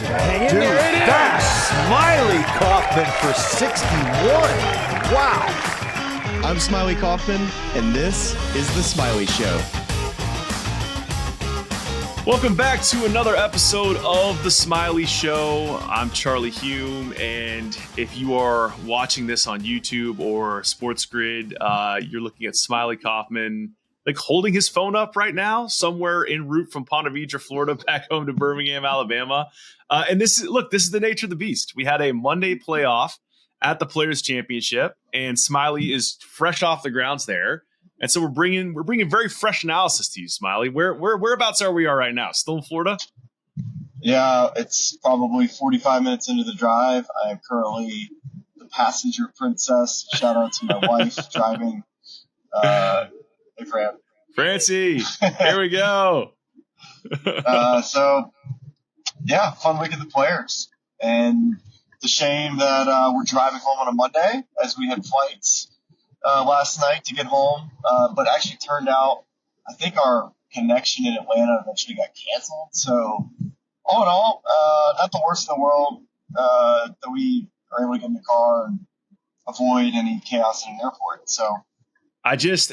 Hang in there. That's Smylie Kaufman for 61. Wow. I'm Smylie Kaufman, and this is The Smylie Show. Welcome back to another episode of The Smylie Show. I'm Charlie Hulme, and if you are watching this on YouTube or Sports Grid, you're looking at Smylie Kaufman, like holding his phone up right now, somewhere en route from Ponte Vedra, Florida, back home to Birmingham, Alabama. And this is the nature of the beast. We had a Monday playoff at the Players Championship, and Smylie is fresh off the grounds there. And so we're bringing very fresh analysis to you, Smylie. Whereabouts are we right now? Still in Florida? Yeah, it's probably 45 minutes into the drive. I am currently the passenger princess. Shout out to my wife driving. Hey, Fran. Francie, here we go. So, yeah, fun week of the Players. And it's a shame that we're driving home on a Monday as we had flights last night to get home, but actually turned out, I think our connection in Atlanta eventually got canceled. So all in all, not the worst in the world that we are able to get in the car and avoid any chaos in an airport. So I just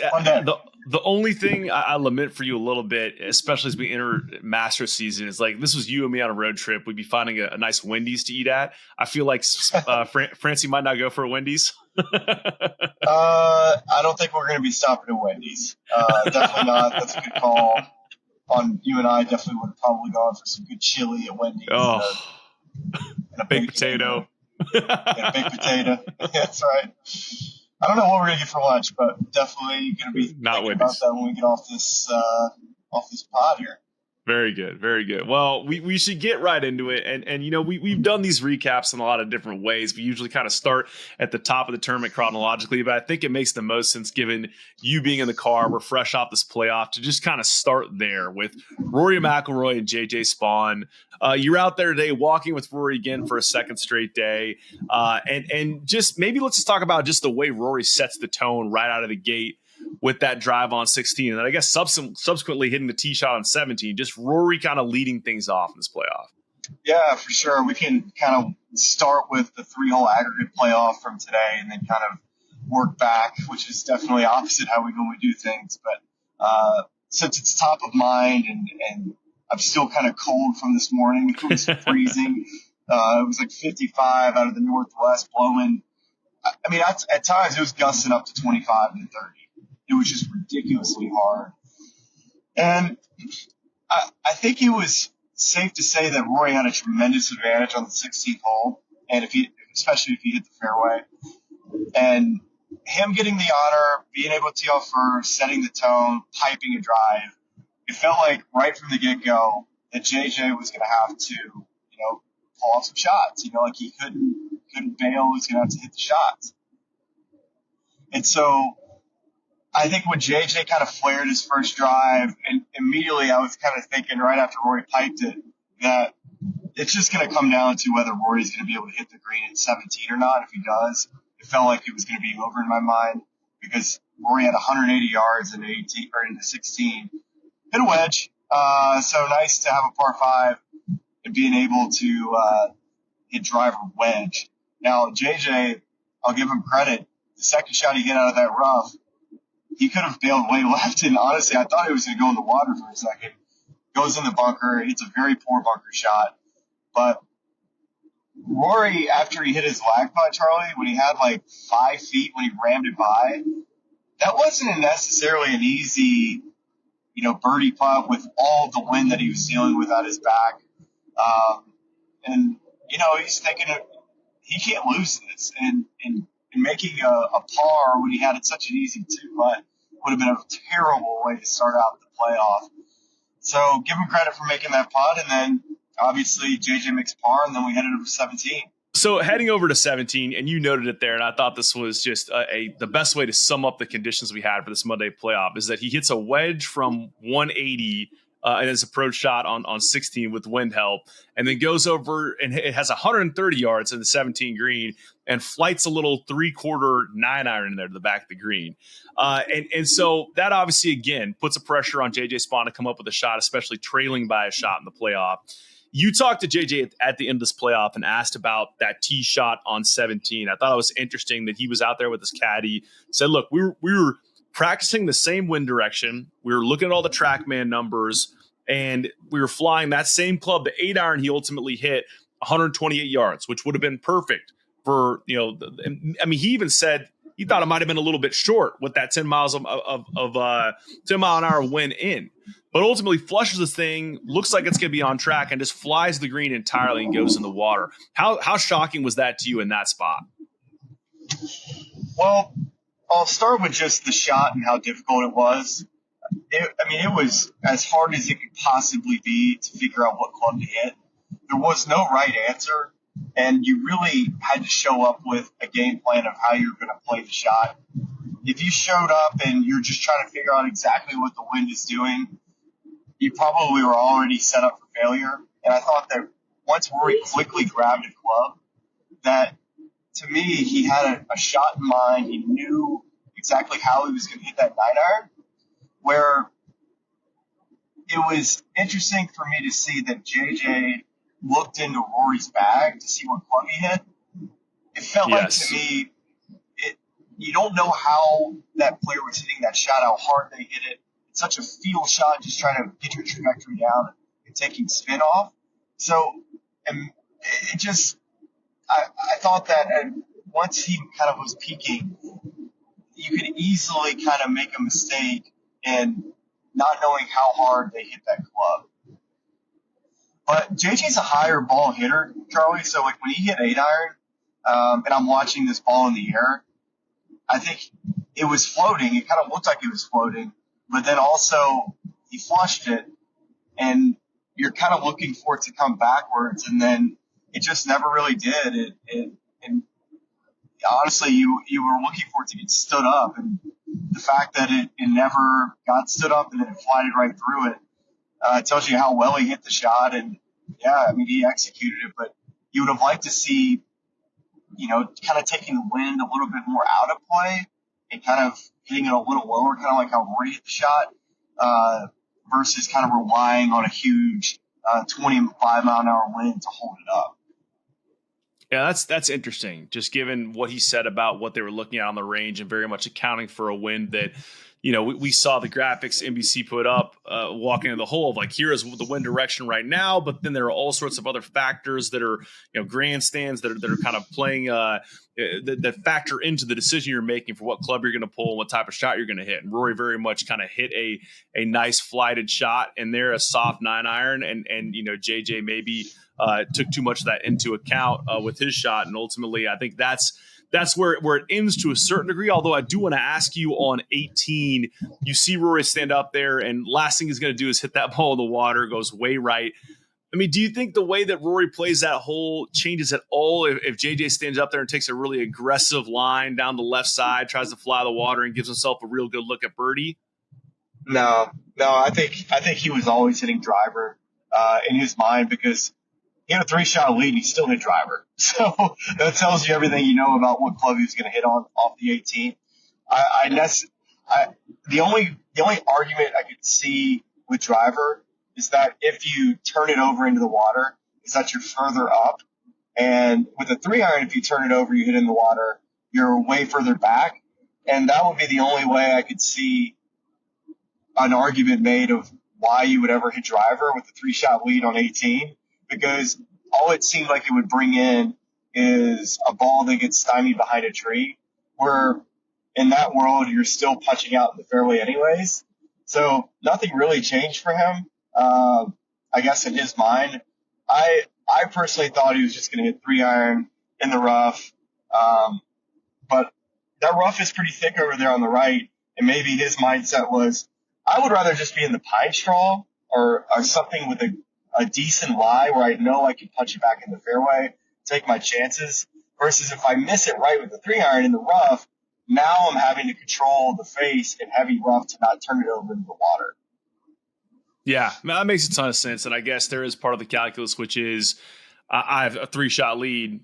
the only thing I lament for you a little bit, especially as we enter Masters season, is like this was you and me on a road trip. We'd be finding a nice Wendy's to eat at. I feel like Francie might not go for a Wendy's. I don't think we're going to be stopping at Wendy's. Definitely not. That's a good call on you and I. Definitely would have probably gone for some good chili at Wendy's. Oh, and a baked potato. Yeah, baked potato. That's right. I don't know what we're going to get for lunch, but definitely going to be thinking about that when we get off this pod here. Very good. Very good. Well, we should get right into it. And you know, we've done these recaps in a lot of different ways. We usually kind of start at the top of the tournament chronologically, but I think it makes the most sense given you being in the car. We're fresh off this playoff to just kind of start there with Rory McIlroy and JJ Spaun. You're out there today walking with Rory again for a second straight day. And just maybe let's just talk about just the way Rory sets the tone right out of the gate with that drive on 16, and then I guess subsequently hitting the tee shot on 17, just Rory kind of leading things off in this playoff. Yeah, for sure. We can kind of start with the 3-hole aggregate playoff from today and then kind of work back, which is definitely opposite how we normally do things. But since it's top of mind and I'm still kind of cold from this morning, it was freezing. It was like 55 out of the northwest blowing. I mean, at times it was gusting up to 25 and 30. It was just ridiculously hard. And I think it was safe to say that Rory had a tremendous advantage on the 16th hole, and especially if he hit the fairway. And him getting the honor, being able to tee off first, setting the tone, piping a drive, it felt like right from the get-go that JJ was going to have to, pull off some shots. Like he couldn't bail. He was going to have to hit the shots. And so I think when JJ kind of flared his first drive, and immediately I was kind of thinking right after Rory piped it that it's just going to come down to whether Rory's going to be able to hit the green at 17 or not. If he does, it felt like it was going to be over in my mind because Rory had 180 yards in 18 or in the 16, hit a wedge. So nice to have a par 5 and being able to hit driver wedge. Now JJ, I'll give him credit. The second shot he hit out of that rough, he could have bailed way left, and honestly, I thought he was going to go in the water for a second. Goes in the bunker. It's a very poor bunker shot. But Rory, after he hit his lag putt, Charlie, when he had like 5 feet when he rammed it by, that wasn't necessarily an easy, birdie putt with all the wind that he was dealing with at his back. And he's thinking he can't lose this, and making a par when he had it such an easy 2-putt would have been a terrible way to start out the playoff. So give him credit for making that putt, and then obviously JJ makes par, and then we headed over 17. So heading over to 17, and you noted it there, and I thought this was just the best way to sum up the conditions we had for this Monday playoff is that he hits a wedge from 180 in his approach shot on 16 with wind help, and then goes over and it has 130 yards in the 17 green and flights a little 3/4 9-iron in there to the back of the green. And so that obviously, again, puts a pressure on JJ Spaun to come up with a shot, especially trailing by a shot in the playoff. You talked to JJ at the end of this playoff and asked about that tee shot on 17. I thought it was interesting that he was out there with his caddy, said, look, we were practicing the same wind direction. We were looking at all the TrackMan numbers, and we were flying that same club. The 8-iron he ultimately hit 128 yards, which would have been perfect for, he even said he thought it might have been a little bit short with that 10 miles of 10 mile an hour wind in. But ultimately flushes this thing, looks like it's going to be on track, and just flies the green entirely and goes in the water. How shocking was that to you in that spot? Well, I'll start with just the shot and how difficult it was. It was as hard as it could possibly be to figure out what club to hit. There was no right answer, and you really had to show up with a game plan of how you're going to play the shot. If you showed up and you're just trying to figure out exactly what the wind is doing, you probably were already set up for failure. And I thought that once Rory quickly grabbed a club, that to me, he had a shot in mind. He knew exactly how he was going to hit that 9-iron, where it was interesting for me to see that JJ looked into Rory's bag to see what club he hit. It felt like to me, you don't know how that player was hitting that shot, how hard they hit it. It's such a feel shot, just trying to get your trajectory down and taking spin off. So it just, I thought that once he kind of was peaking, you could easily kind of make a mistake in not knowing how hard they hit that club. But JJ's a higher ball hitter, Charlie. So like when he hit 8-iron, and I'm watching this ball in the air, I think it was floating. It kind of looked like it was floating, but then also he flushed it, and you're kind of looking for it to come backwards, and then it just never really did. And honestly, you were looking for it to get stood up, and the fact that it never got stood up and then it flied right through it, it tells you how well he hit the shot. And yeah, I mean, he executed it, but you would have liked to see, kind of taking the wind a little bit more out of play and kind of hitting it a little lower, kind of like how Rory hit the shot, versus kind of relying on a huge 25 mile an hour wind to hold it up. Yeah, that's interesting. Just given what he said about what they were looking at on the range and very much accounting for a wind that, we saw the graphics NBC put up walking in the hole of like, here is the wind direction right now. But then there are all sorts of other factors that are, grandstands that are kind of playing that factor into the decision you're making for what club you're going to pull and what type of shot you're going to hit. And Rory very much kind of hit a nice flighted shot in there, a soft 9-iron. And JJ maybe took too much of that into account with his shot. And ultimately, I think that's where it ends to a certain degree. Although I do want to ask you on 18, you see Rory stand up there, and last thing he's going to do is hit that ball in the water, goes way right. I mean, do you think the way that Rory plays that hole changes at all if JJ stands up there and takes a really aggressive line down the left side, tries to fly the water, and gives himself a real good look at birdie? No, I think he was always hitting driver in his mind, because he had a 3-shot lead and he still hit driver. So that tells you everything you know about what club he was going to hit on off the 18. The only argument I could see with driver is that if you turn it over into the water, is that you're further up. And with a 3-iron, if you turn it over, you hit in the water, you're way further back. And that would be the only way I could see an argument made of why you would ever hit driver with a 3-shot lead on 18. Because all it seemed like it would bring in is a ball that gets stymied behind a tree, where in that world you're still punching out in the fairway anyways. So nothing really changed for him, I guess, in his mind. I personally thought he was just going to hit 3-iron in the rough, but that rough is pretty thick over there on the right, and maybe his mindset was, I would rather just be in the pine straw or something with a decent lie where I know I can punch it back in the fairway, take my chances, versus if I miss it right with the 3-iron in the rough, now I'm having to control the face and heavy rough to not turn it over into the water. Yeah, that makes a ton of sense. And I guess there is part of the calculus, which is I have a 3-shot lead.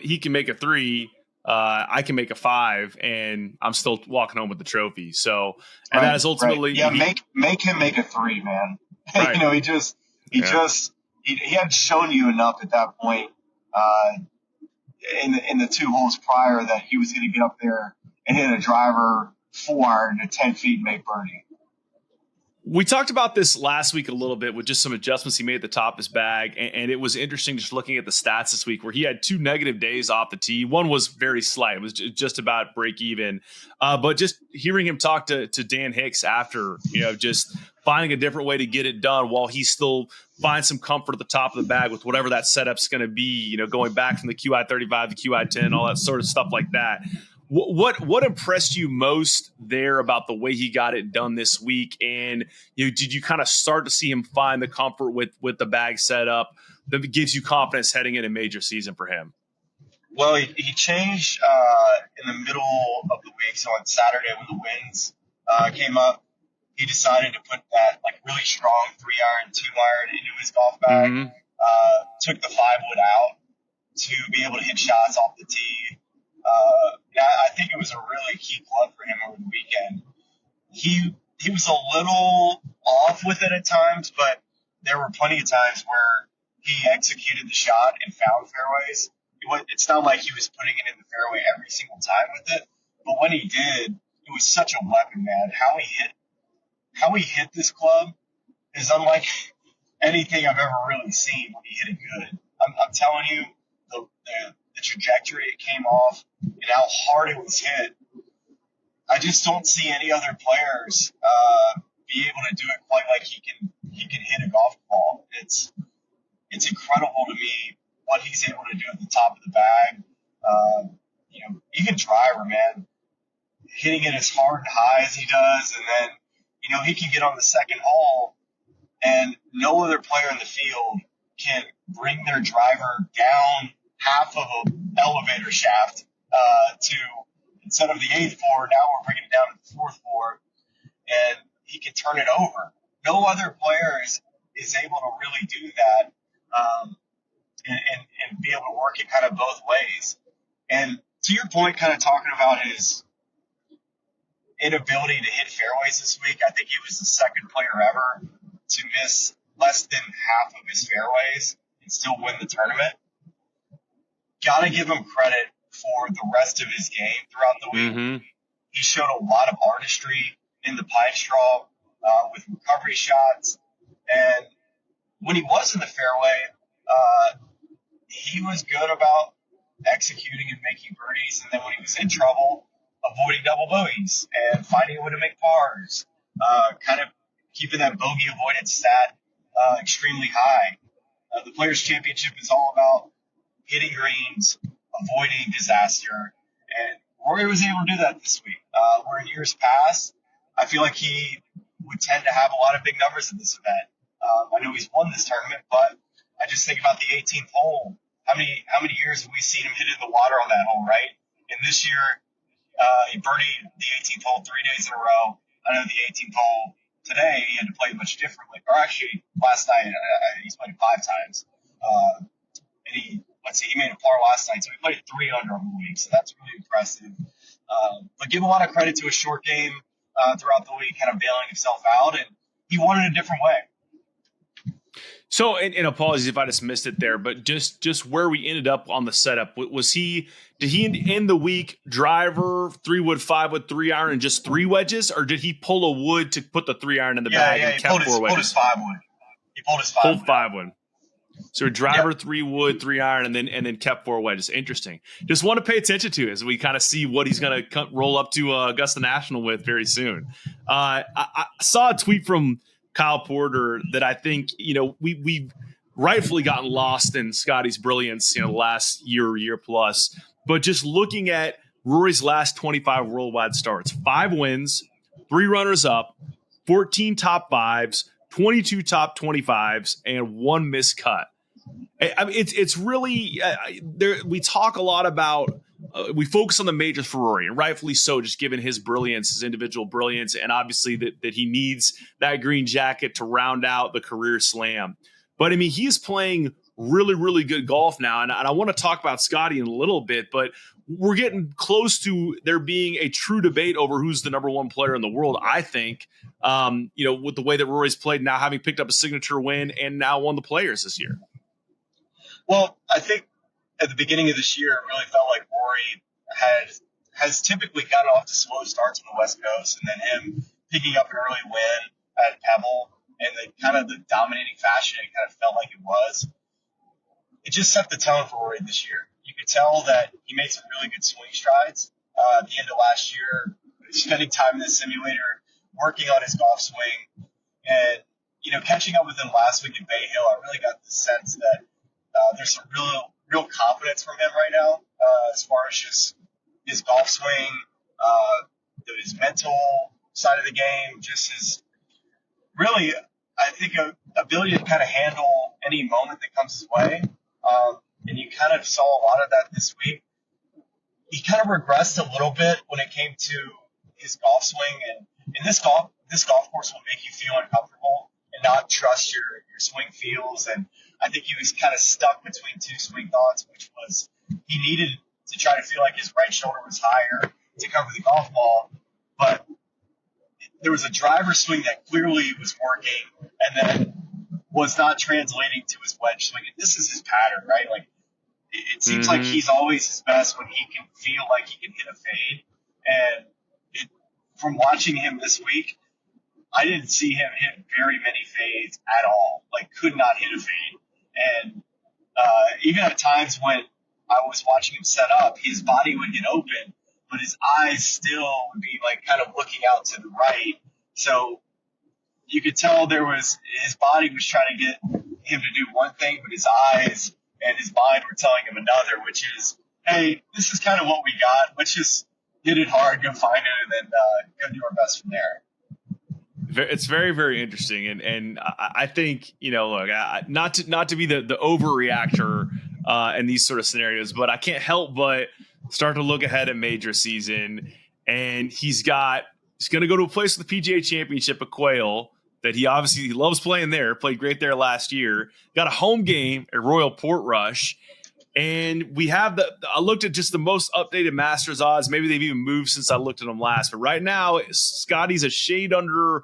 He can make a 3. I can make a 5, and I'm still walking home with the trophy. So, that is ultimately make him make a 3, man. Right. He just he had shown you enough at that point in the 2 holes prior that he was going to get up there and hit a driver 4-iron to 10 feet and make birdie. We talked about this last week a little bit with just some adjustments he made at the top of his bag. And it was interesting just looking at the stats this week where he had 2 negative days off the tee. One was very slight. It was just about break even. But just hearing him talk to Dan Hicks after, just finding a different way to get it done while he still finds some comfort at the top of the bag with whatever that setup's going to be, going back from the QI35 to QI10, all that sort of stuff like that. What impressed you most there about the way he got it done this week? And did you kind of start to see him find the comfort with the bag setup that gives you confidence heading in a major season for him? Well, he changed in the middle of the week. So on Saturday when the winds came up, he decided to put that really strong 3-iron, 2-iron into his golf bag. Mm-hmm. Took the 5-wood out to be able to hit shots off the tee. I think it was a really key club for him over the weekend. He was a little off with it at times, but there were plenty of times where he executed the shot and found fairways. It's not like he was putting it in the fairway every single time with it, but when he did, it was such a weapon, man. How he hit this club is unlike anything I've ever really seen when he hit it good. I'm telling you, the trajectory it came off and how hard it was hit, I just don't see any other players be able to do it quite like he can hit a golf ball. It's incredible to me what he's able to do at the top of the bag. Even driver, man, hitting it as hard and high as he does, and then he can get on the second hole, and no other player in the field can bring their driver down half of an elevator shaft to, instead of the 8th floor, now we're bringing it down to the 4th floor, and he can turn it over. No other player is able to really do that and be able to work it kind of both ways. And to your point, kind of talking about his inability to hit fairways this week, I think he was the second player ever to miss less than half of his fairways and still win the tournament. Got to give him credit for the rest of his game throughout the week. Mm-hmm. He showed a lot of artistry in the pine straw with recovery shots. And when he was in the fairway, he was good about executing and making birdies. And then when he was in trouble, avoiding double bogeys and finding a way to make pars, kind of keeping that bogey avoidance stat extremely high. The Players' Championship is all about hitting greens, avoiding disaster, and Rory was able to do that this week. Where in years past, I feel like he would tend to have a lot of big numbers in this event. I know he's won this tournament, but I just think about the 18th hole. How many years have we seen him hit in the water on that hole, right? And this year, he birdied the 18th hole 3 days in a row. I know the 18th hole today, he had to play much differently. Or actually, last night, he's played 5 times. And he made a par last night, so he played 3 under on the week, so that's really impressive. But give a lot of credit to his short game throughout the week, kind of bailing himself out, and he won it a different way. So, and apologies if I just missed it there, but just where we ended up on the setup, did he end the week driver, 3-wood, 5-wood, 3-iron, and just 3 wedges, or did he pull a wood to put the 3-iron in the bag and kept 4 wedges? Pulled his 5-wood. He pulled his 5-wood. Pulled 5-wood. So driver, 3-wood, 3-iron, and then kept 4 wedges. Interesting. Just want to pay attention to as we kind of see what he's going to roll up to Augusta National with very soon. I saw a tweet from Kyle Porter that I think, we've rightfully gotten lost in Scottie's brilliance, the last year plus. But just looking at Rory's last 25 worldwide starts, 5 wins, 3 runners up, 14 top 5s, 22 top 25s, and 1 missed cut. I mean, it's really there. We talk a lot about we focus on the majors for Rory, and rightfully so, just given his brilliance, his individual brilliance, and obviously that he needs that green jacket to round out the career slam. But I mean, he's playing really, really good golf now. And I want to talk about Scottie in a little bit, but we're getting close to there being a true debate over who's the number one player in the world, I think, with the way that Rory's played now, having picked up a signature win and now won the Players this year. Well, I think at the beginning of this year, it really felt like Rory has typically gotten off to slow starts on the West Coast, and then him picking up an early win at Pebble and the kind of the dominating fashion it kind of felt like it was. It just set the tone for Rory this year. You could tell that he made some really good swing strides at the end of last year, spending time in the simulator, working on his golf swing, and catching up with him last week at Bay Hill. I really got the sense that there's some real confidence from him right now as far as just his golf swing, his mental side of the game, just his really, I think, ability to kind of handle any moment that comes his way. And you kind of saw a lot of that this week. He kind of regressed a little bit when it came to his golf swing, and this golf course will make you feel uncomfortable and not trust your swing feels. And I think he was kind of stuck between two swing thoughts, which was he needed to try to feel like his right shoulder was higher to cover the golf ball, but there was a driver swing that clearly was working and then was not translating to his wedge swing. And this is his pattern, right? Like it seems like he's always his best when he can feel like he can hit a fade. And from watching him this week, I didn't see him hit very many fades at all. Like could not hit a fade. And even at times when I was watching him set up, his body would get open, but his eyes still would be like kind of looking out to the right. So you could tell his body was trying to get him to do one thing, but his eyes and his mind were telling him another, which is, hey, this is kind of what we got. Let's just hit it hard, go find it, and then go do our best from there. It's very, very interesting, and I think look, not to be the overreactor in these sort of scenarios, but I can't help but start to look ahead at major season, and he's going to go to a place with the PGA Championship at Quail that he loves playing there. Played great there last year. Got a home game at Royal Portrush. And we have I looked at just the most updated Masters odds. Maybe they've even moved since I looked at them last. But right now, Scottie's a shade under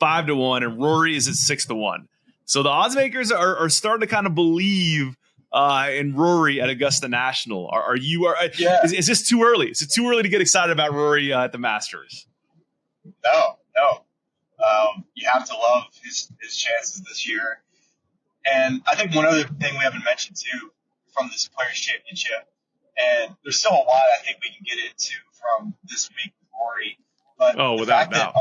5-1, and Rory is at 6-1. So the odds makers are starting to kind of believe in Rory at Augusta National. Is this too early? Is it too early to get excited about Rory at the Masters? No. You have to love his chances this year. And I think one other thing we haven't mentioned too from this Players Championship, and there's still a lot I think we can get into from this week with Rory. But without doubt,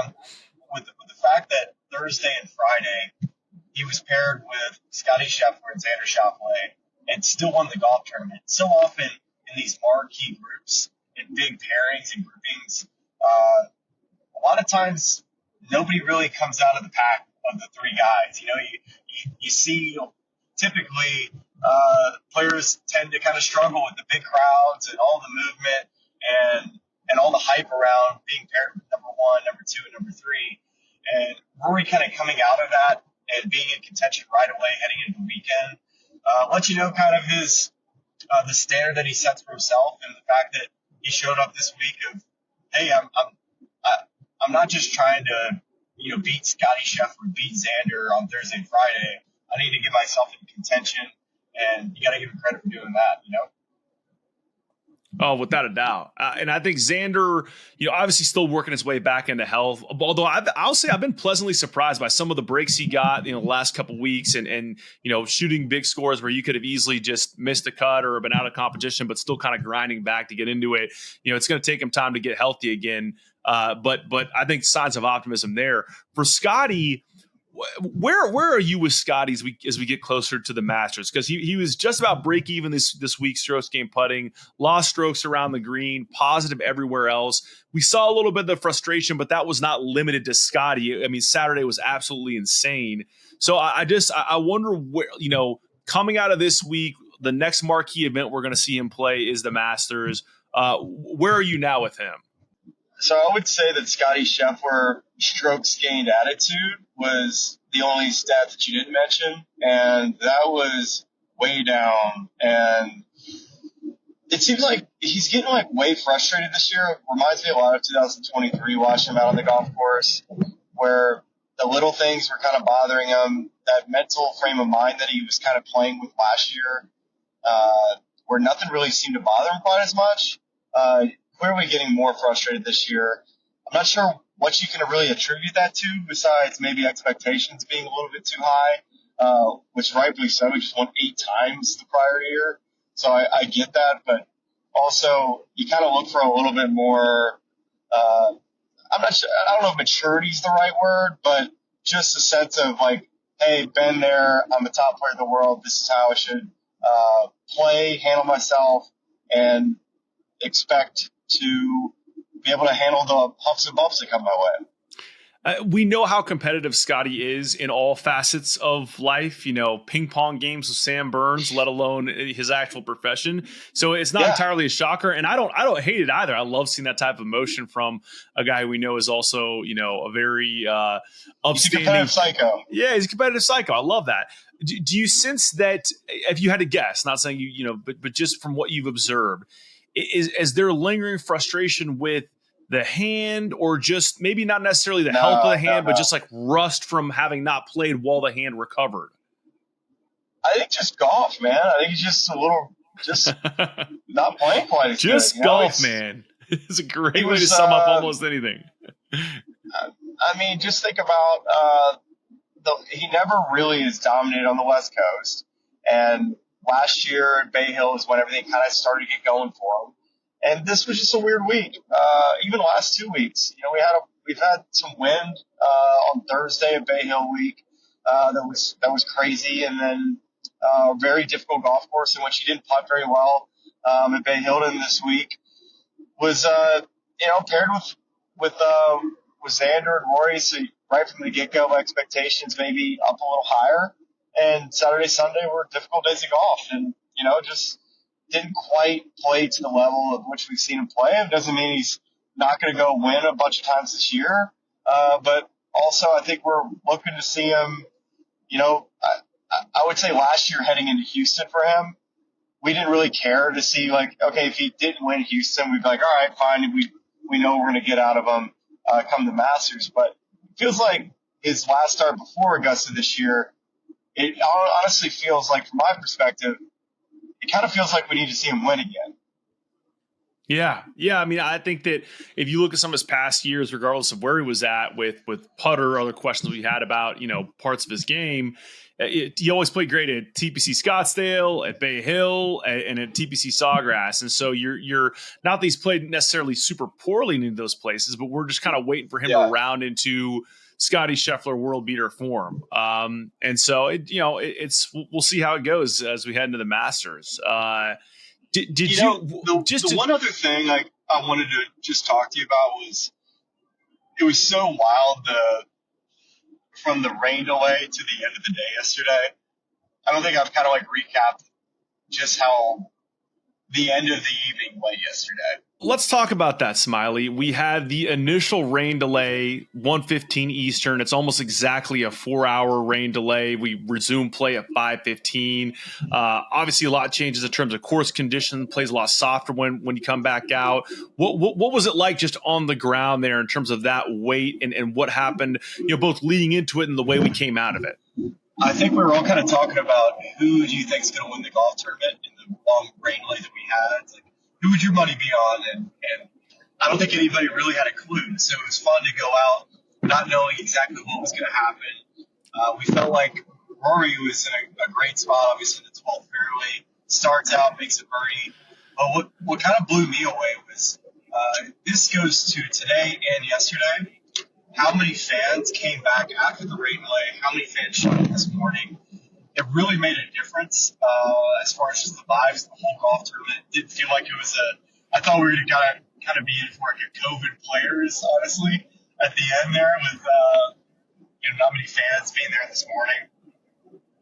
with the fact that Thursday and Friday he was paired with Scottie Scheffler and Xander Schauffele and still won the golf tournament. So often in these marquee groups and big pairings and groupings, a lot of times nobody really comes out of the pack of the three guys. You see typically players tend to kind of struggle with the big crowds and all the movement and all the hype around being paired with number one, number two, and number three. And Rory kind of coming out of that and being in contention right away heading into the weekend lets you know kind of the standard that he sets for himself, and the fact that he showed up this week of, hey, I'm not just trying to beat Scottie Scheffler, beat Xander on Thursday and Friday. I need to get myself in contention, and you got to give him credit for doing that. Oh, without a doubt. And I think Xander, obviously still working his way back into health. Although I'll say I've been pleasantly surprised by some of the breaks he got, the last couple of weeks and shooting big scores where you could have easily just missed a cut or been out of competition, but still kind of grinding back to get into it. It's going to take him time to get healthy again. But I think signs of optimism there. For Scottie, where are you with Scottie as we get closer to the Masters? Because he was just about break even this week, strokes gained putting, lost strokes around the green, positive everywhere else. We saw a little bit of the frustration, but that was not limited to Scottie. I mean, Saturday was absolutely insane. So I wonder where, coming out of this week, the next marquee event we're going to see him play is the Masters. Where are you now with him? So I would say that Scottie Scheffler strokes gained attitude was the only stat that you didn't mention, and that was way down, and it seems like he's getting like way frustrated this year. It reminds me a lot of 2023 watching him out on the golf course, where the little things were kind of bothering him. That mental frame of mind that he was kind of playing with last year, where nothing really seemed to bother him quite as much. Clearly getting more frustrated this year. I'm not sure what you can really attribute that to, besides maybe expectations being a little bit too high, which rightfully so. He just won 8 times the prior year. So I get that, but also you kind of look for a little bit more, I'm not sure, I don't know if maturity is the right word, but just a sense of like, hey, been there, I'm the top player in the world, this is how I should play, handle myself, and expect to be able to handle the humps and bumps that come my way. We know how competitive Scottie is in all facets of life, ping pong games with Sam Burns, let alone his actual profession. So it's not entirely a shocker. And I don't hate it either. I love seeing that type of emotion from a guy who we know is also, a very upstanding. He's a competitive psycho. Yeah, he's a competitive psycho. I love that. Do you sense that, if you had to guess, not saying but just from what you've observed, is there lingering frustration with the hand, or just maybe not necessarily the health of the hand, but just like rust from having not played while the hand recovered? I think just golf, man. I think he's just a little, just not playing quite as good. Just golf, man. It's a great way to sum up almost anything. I mean, just think about he never really is dominated on the West Coast. And last year at Bay Hill is when everything kind of started to get going for him. And this was just a weird week. Even the last 2 weeks, we've had some wind on Thursday at Bay Hill week that was crazy, and then a very difficult golf course in which he didn't putt very well at Bay Hilton this week. Was paired with Xander and Rory, so right from the get go, my expectations maybe up a little higher. And Saturday, Sunday were difficult days of golf, and just didn't quite play to the level of which we've seen him play. It doesn't mean he's not going to go win a bunch of times this year. But also I think we're looking to see him, I would say last year heading into Houston for him, we didn't really care to see like, okay, if he didn't win Houston, we'd be like, all right, fine. We know we're going to get out of him come the Masters. But it feels like his last start before Augusta this year, it honestly feels like, from my perspective, it kind of feels like we need to see him win again. Yeah. I mean, I think that if you look at some of his past years, regardless of where he was at with putter, other questions we had about, parts of his game, he always played great at TPC Scottsdale, at Bay Hill, and at TPC Sawgrass. And so you're not that he's played necessarily super poorly in those places, but we're just kind of waiting for him to round into Scottie Scheffler world beater form. And so we'll see how it goes as we head into the Masters. The one other thing I wanted to just talk to you about was, it was so wild from the rain delay to the end of the day yesterday. I don't think I've kind of like recapped just how the end of the evening went yesterday. Let's talk about that, Smylie. We had the initial rain delay, 1:15 Eastern. It's almost exactly a 4-hour rain delay. We resume play at 5:15. Obviously, a lot changes in terms of course condition. Plays a lot softer when you come back out. What was it like just on the ground there in terms of that weight and what happened, both leading into it and the way we came out of it? I think we were all kind of talking about who do you think is going to win the golf tournament in the long rain delay that we had. It's like, who would your money be on? And I don't think anybody really had a clue. So it was fun to go out not knowing exactly what was going to happen. We felt like Rory was in a great spot, obviously, in the 12th fairway. Starts out, makes a birdie. But what kind of blew me away was this goes to today and yesterday. How many fans came back after the rain delay? How many fans showed up this morning? It really made a difference as far as just the vibes of the whole golf tournament. It didn't feel like it was I thought we were going to kind of be in for like a COVID players, honestly, at the end there with not many fans being there this morning.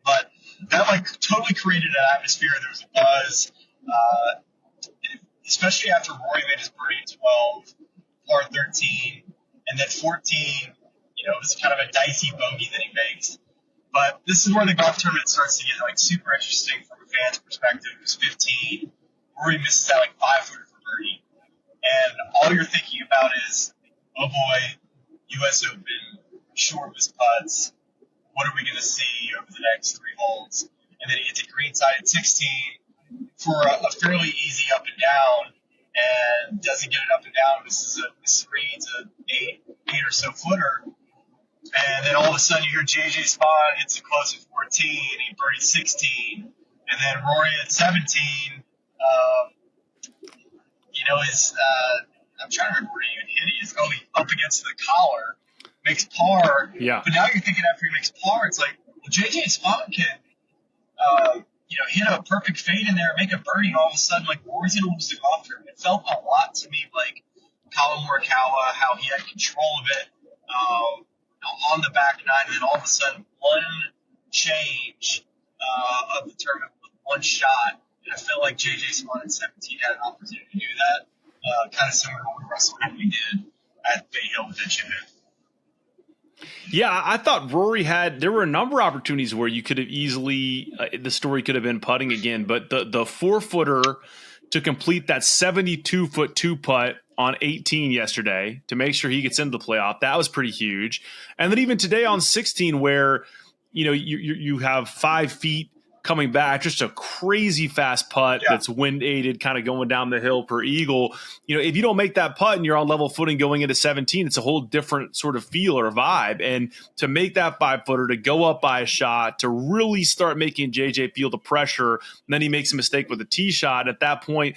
But that like totally created an atmosphere. There was a buzz, especially after Rory made his birdie at 12, par 13, and then 14. It was kind of a dicey bogey that he makes. But this is where the golf tournament starts to get like super interesting from a fan's perspective. It was 15. Rory misses that like 5-footer for birdie. And all you're thinking about is, oh boy, U.S. Open, short missed putts. What are we going to see over the next 3 holes? And then he gets a greenside at 16 for a fairly easy up and down, and doesn't get it up and down. This reads an 8 or so footer. And then all of a sudden you hear JJ Spaun hits it close at 14, he birdied 16. And then Rory at 17, I'm trying to remember where he even hit it. He's going up against the collar, makes par. Yeah. But now you're thinking after he makes par, it's like, well, JJ Spaun can, hit a perfect fade in there, make a birdie, and all of a sudden, like, Rory's going to lose the golf tournament. It felt a lot to me like Collin Morikawa, how he had control of it on the back nine, and then all of a sudden, one change of the tournament with one shot. And I felt like JJ Spaun at 17 had an opportunity to do that, kind of similar to what Russell Henley did at Bay Hill with that chip in. Yeah, I thought Rory there were a number of opportunities where you could have easily, the story could have been putting again, but the 4-footer to complete that 72-foot 2-putt on 18 yesterday to make sure he gets into the playoff, that was pretty huge. And then even today on 16 where, you have 5 feet coming back, just a crazy fast putt that's wind aided, kind of going down the hill per eagle. If you don't make that putt and you're on level footing going into 17, it's a whole different sort of feel or vibe. And to make that 5-footer, to go up by a shot, to really start making JJ feel the pressure, and then he makes a mistake with the tee shot. At that point,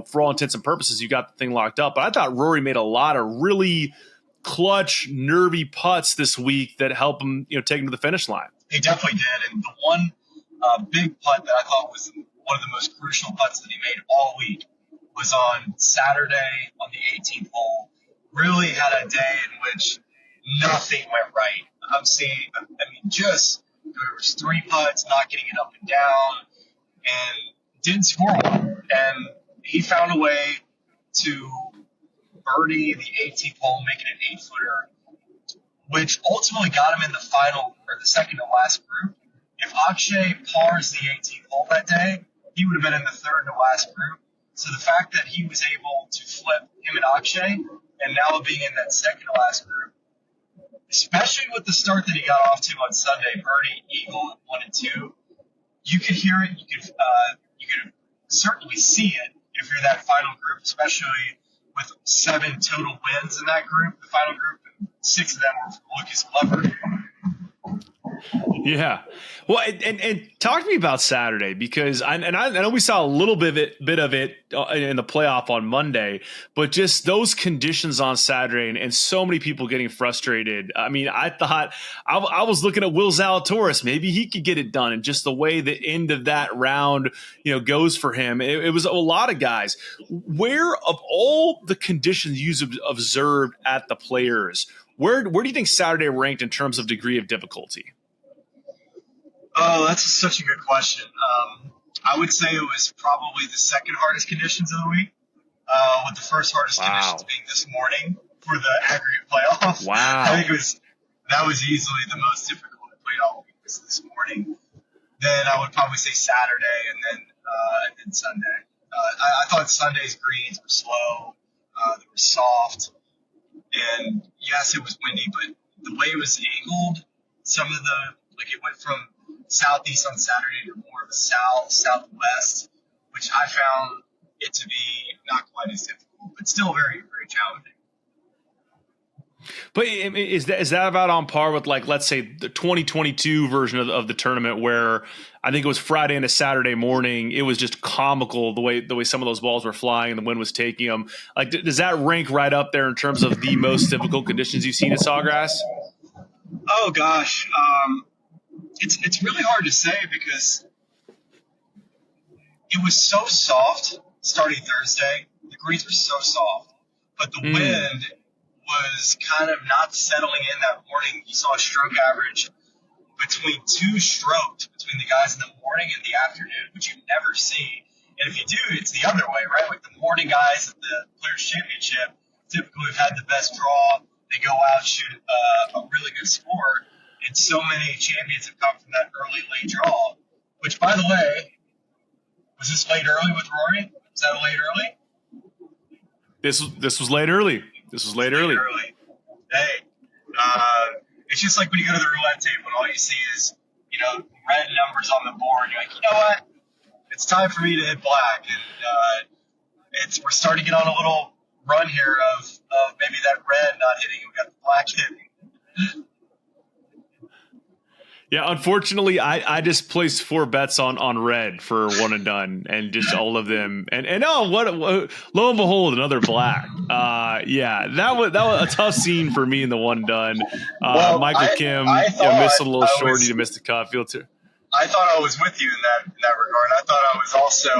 for all intents and purposes, you got the thing locked up. But I thought Rory made a lot of really clutch, nervy putts this week that help him, take him to the finish line. He definitely did. And the one big putt that I thought was one of the most crucial putts that he made all week was on Saturday on the 18th hole. Really had a day in which nothing went right. There was 3 putts, not getting it up and down, and didn't score one. And he found a way to birdie the 18th hole, making an 8-footer, which ultimately got him in the final, or the second to last group. If Akshay pars the 18th hole that day, he would have been in the third to last group. So the fact that he was able to flip him and Akshay, and now being in that second to last group, especially with the start that he got off to on Sunday, birdie, eagle, at 1 and 2, you could hear it. You could certainly see it if you're that final group, especially with 7 total wins in that group, the final group, and 6 of them were from Lucas Glover. Yeah. Well, and talk to me about Saturday, because I know we saw a little bit of it in the playoff on Monday, but just those conditions on Saturday and so many people getting frustrated. I mean, I thought I was looking at Will Zalatoris. Maybe he could get it done, and just the way the end of that round, goes for him. It was a lot of guys. Where of all the conditions you've observed at the Players, where do you think Saturday ranked in terms of degree of difficulty? Oh, that's such a good question. I would say it was probably the second hardest conditions of the week, with the first hardest conditions being this morning for the aggregate playoff. Wow. I think that was easily the most difficult I played all week was this morning. Then I would probably say Saturday, and then Sunday. I thought Sunday's greens were slow, they were soft, and yes, it was windy, but the way it was angled, it went from southeast on Saturday to more of a southwest, which I found it to be not quite as difficult, but still very, very challenging. But is that about on par with, like, let's say the 2022 version of the tournament, where I think it was Friday and a Saturday morning, it was just comical the way some of those balls were flying and the wind was taking them. Like, does that rank right up there in terms of the most difficult conditions you've seen at Sawgrass? Oh gosh, it's really hard to say because it was so soft starting Thursday. The greens were so soft, but the wind was kind of not settling in that morning. You saw a stroke average between 2 strokes between the guys in the morning and the afternoon, which you never see. And if you do, it's the other way, right? Like the morning guys at the Players Championship typically have had the best draw. They go out, shoot a really good score. And so many champions have come from that early late draw, which, by the way, was this late early with Rory? Was that a late early? This was late early. This was late early. Hey, it's just like when you go to the roulette table and all you see is, red numbers on the board. You're like, you know what? It's time for me to hit black. And we're starting to get on a little run here of maybe that red not hitting. We got the black hitting. Yeah, unfortunately, I just placed 4 bets on red for one and done, and just all of them. And lo and behold, another black. Yeah, that was a tough scene for me in the one and done. Michael Kim missed a little shorty to miss the cut. Field too. I thought I was with you in that regard. I thought I was also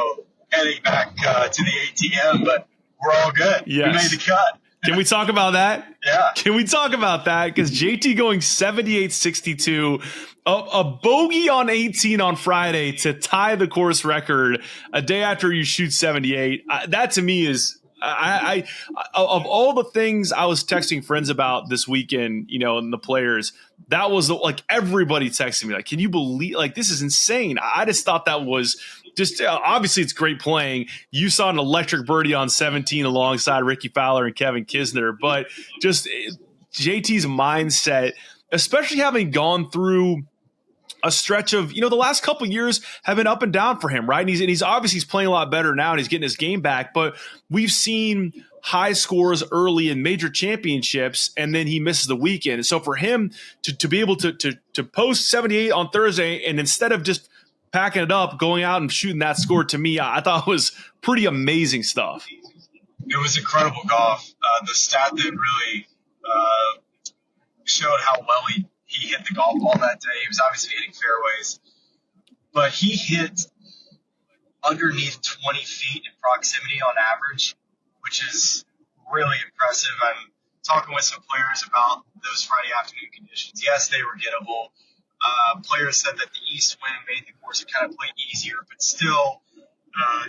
heading back to the ATM, but we're all good. Yes. We made the cut. Can we talk about that? Yeah. Can we talk about that? Because JT going 78-62, a bogey on 18 on Friday to tie the course record a day after you shoot 78. That to me is, I of all the things I was texting friends about this weekend, and the players, that was like everybody texting me like, can you believe, like, this is insane. I just thought that was just obviously it's great playing. You saw an electric birdie on 17 alongside Ricky Fowler and Kevin Kisner, but just JT's mindset, especially having gone through a stretch of, the last couple of years have been up and down for him, right? And he's obviously playing a lot better now and he's getting his game back, but we've seen high scores early in major championships and then he misses the weekend. And so for him to be able to post 78 on Thursday and instead of just packing it up, going out and shooting that score, to me, I thought was pretty amazing stuff. It was incredible golf. The stat that really showed how well he hit the golf ball that day. He was obviously hitting fairways, but he hit underneath 20 feet in proximity on average, which is really impressive. I'm talking with some players about those Friday afternoon conditions. Yes, they were gettable. Players said that the east wind made the course kind of play easier, but still,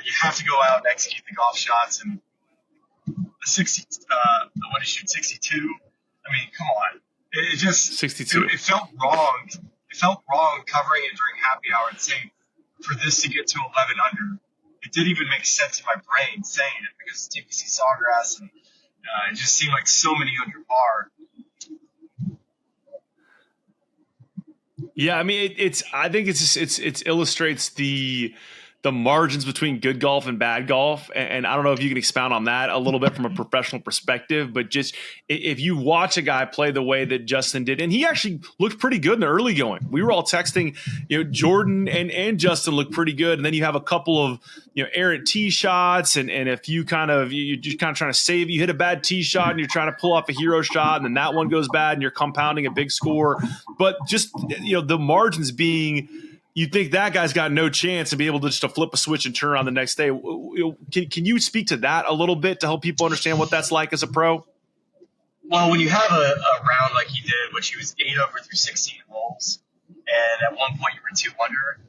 you have to go out and execute the golf shots. And a 60, what did he shoot, 62? I mean, come on. It just 62. It felt wrong. It felt wrong covering it during happy hour and saying for this to get to 11 under. It didn't even make sense in my brain saying it because it's TPC Sawgrass and it just seemed like so many under par. Yeah, I mean, I think it illustrates the margins between good golf and bad golf. And I don't know if you can expound on that a little bit from a professional perspective, but just if you watch a guy play the way that Justin did, and he actually looked pretty good in the early going. We were all texting, Jordan and Justin looked pretty good. And then you have a couple of, errant tee shots and a few you're just kind of trying to save. You hit a bad tee shot and you're trying to pull off a hero shot and then that one goes bad and you're compounding a big score. But just, the margins being, you think that guy's got no chance to be able to just to flip a switch and turn around the next day. Can you speak to that a little bit to help people understand what that's like as a pro? Well, when you have a round like he did, which he was 8 over through 16 holes, and at one point you were 2 under,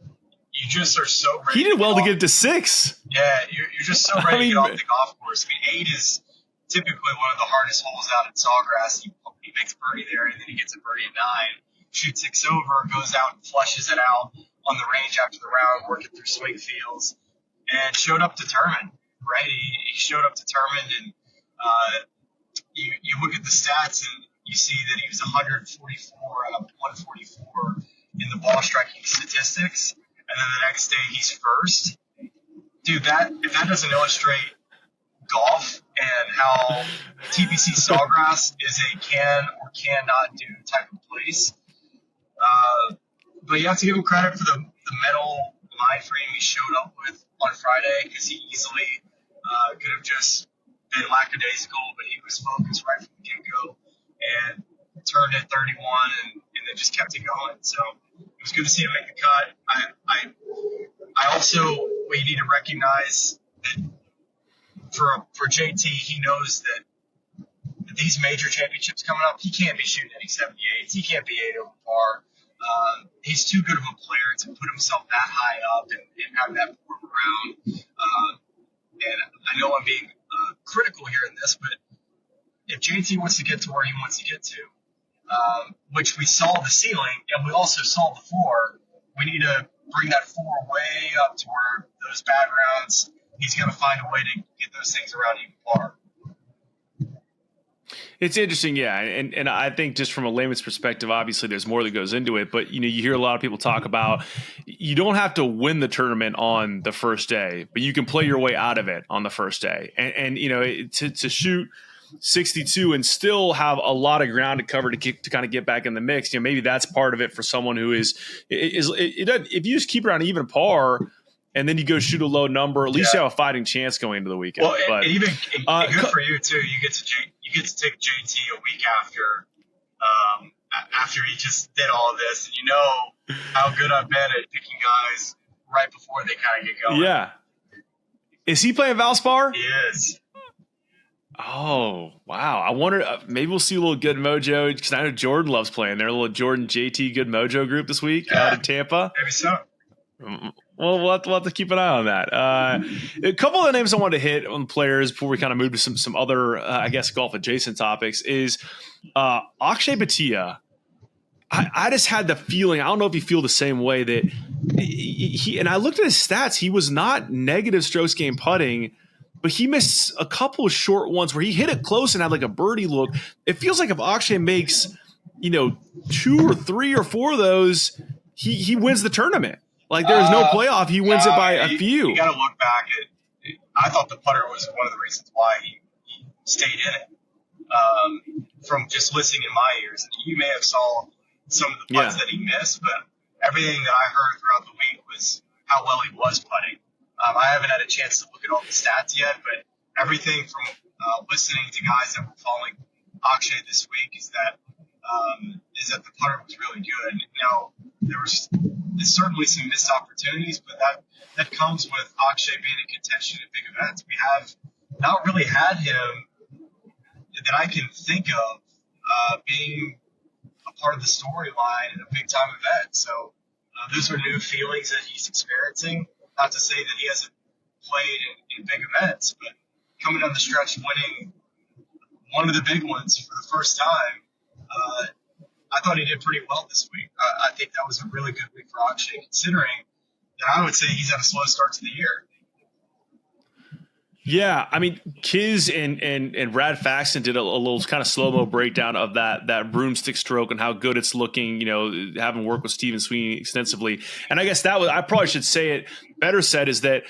you just are so ready. He did well to get it to 6. Yeah, you're just so ready to get off the golf course. I mean, 8 is typically one of the hardest holes out at Sawgrass. He makes birdie there, and then he gets a birdie at 9, shoots 6 over, goes out and flushes it out on the range after the round, working through swing fields, and showed up determined, right? He showed up determined, and you look at the stats, and you see that he was 144 out of 144 in the ball striking statistics, and then the next day he's first. Dude, if that doesn't illustrate golf and how TPC Sawgrass is a can or cannot do type of place. But you have to give him credit for the mental mind frame he showed up with on Friday, because he easily could have just been lackadaisical, but he was focused right from the get-go and turned at 31 and then just kept it going. So it was good to see him make the cut. I also, we need to recognize that for JT, he knows that these major championships coming up, he can't be shooting any 78s. He can't be 8 over par. He's too good of a player to put himself that high up and have that form around. And I know I'm being critical here in this, but if JT wants to get to where he wants to get to, which we saw the ceiling and we also saw the floor. We need to bring that floor way up to where those bad rounds, he's going to find a way to get those things around even par. It's interesting, yeah, and I think just from a layman's perspective, obviously there's more that goes into it, but you hear a lot of people talk about you don't have to win the tournament on the first day, but you can play your way out of it on the first day, and to shoot 62 and still have a lot of ground to cover to kind of get back in the mix. Maybe that's part of it for someone who is if you just keep around even par. And then you go shoot a low number. At least you have a fighting chance going into the weekend. Well, but, and even good for you too. You get to take JT a week after he just did all of this, and you know how good I've been at picking guys right before they kind of get going. Yeah. Is he playing Valspar? He is. Oh, wow. I wonder, maybe we'll see a little Good Mojo, because I know Jordan loves playing their little Jordan JT Good Mojo group this week out in Tampa. Maybe so. Well, we'll have to keep an eye on that. A couple of the names I wanted to hit on players before we kind of move to some other, I guess, golf adjacent topics is Akshay Bhatia. I just had the feeling, I don't know if you feel the same way, that he and I looked at his stats, he was not negative strokes gained putting, but he missed a couple of short ones where he hit it close and had like a birdie look. It feels like if Akshay makes, 2 or 3 or 4 of those, he wins the tournament. Like there's no playoff. He wins it by a few. You got to look back at. I thought the putter was one of the reasons why he stayed in it. From just listening in my ears, and you may have saw some of the putts that he missed, but everything that I heard throughout the week was how well he was putting. I haven't had a chance to look at all the stats yet, but everything from listening to guys that were following Akshay this week is that the putter was really good. Now there's certainly some missed opportunities, but that comes with Akshay being in contention at big events. We have not really had him that I can think of being a part of the storyline in a big time event. So those are new feelings that he's experiencing. Not to say that he hasn't played in big events, but coming down the stretch, winning one of the big ones for the first time, I thought he did pretty well this week. I think that was a really good week for Akshay, considering that I would say he's had a slow start to the year. Yeah, I mean, Kiz and Brad Faxon did a little kind of slow-mo breakdown of that broomstick stroke and how good it's looking, having worked with Stephen Sweeney extensively. And I guess I probably should say it better said, is that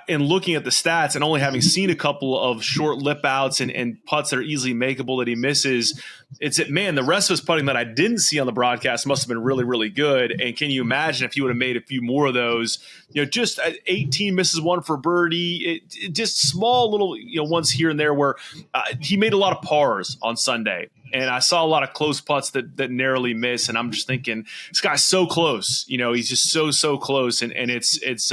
in looking at the stats and only having seen a couple of short lip outs and putts that are easily makeable that he misses, it's that, man, the rest of his putting that I didn't see on the broadcast must have been really, really good. And can you imagine if he would have made a few more of those, just 18 misses, one for birdie, just small little, ones here and there where he made a lot of pars on Sunday. And I saw a lot of close putts that narrowly miss. And I'm just thinking, this guy's so close. He's just so close. And it's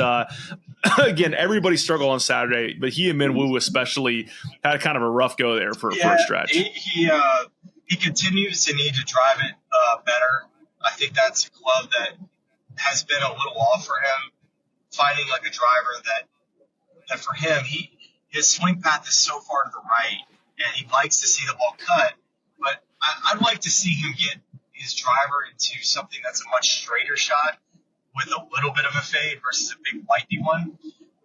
again, everybody struggled on Saturday, but he and Minwoo especially had kind of a rough go there for a stretch. He continues to need to drive it better. I think that's a club that has been a little off for him. Finding like a driver that for him, his swing path is so far to the right, and he likes to see the ball cut. But I'd like to see him get his driver into something that's a much straighter shot with a little bit of a fade versus a big wipey one.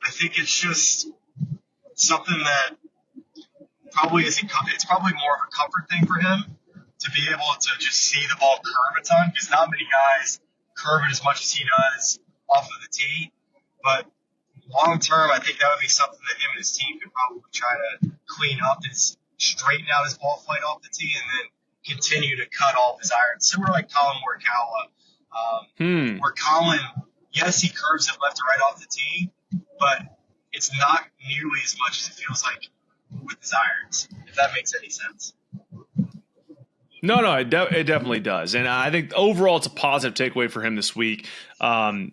I think it's just something that it's probably more of a comfort thing for him to be able to just see the ball curve a ton, because not many guys curve it as much as he does off of the tee. But long term, I think that would be something that him and his team could probably try to clean up, is straighten out his ball flight off the tee and then continue to cut all of his irons. Similar like Collin Morikawa, where Collin, yes, he curves it left to right off the tee, but it's not nearly as much as it feels like with his irons, if that makes any sense. No, it definitely does. And I think overall it's a positive takeaway for him this week. And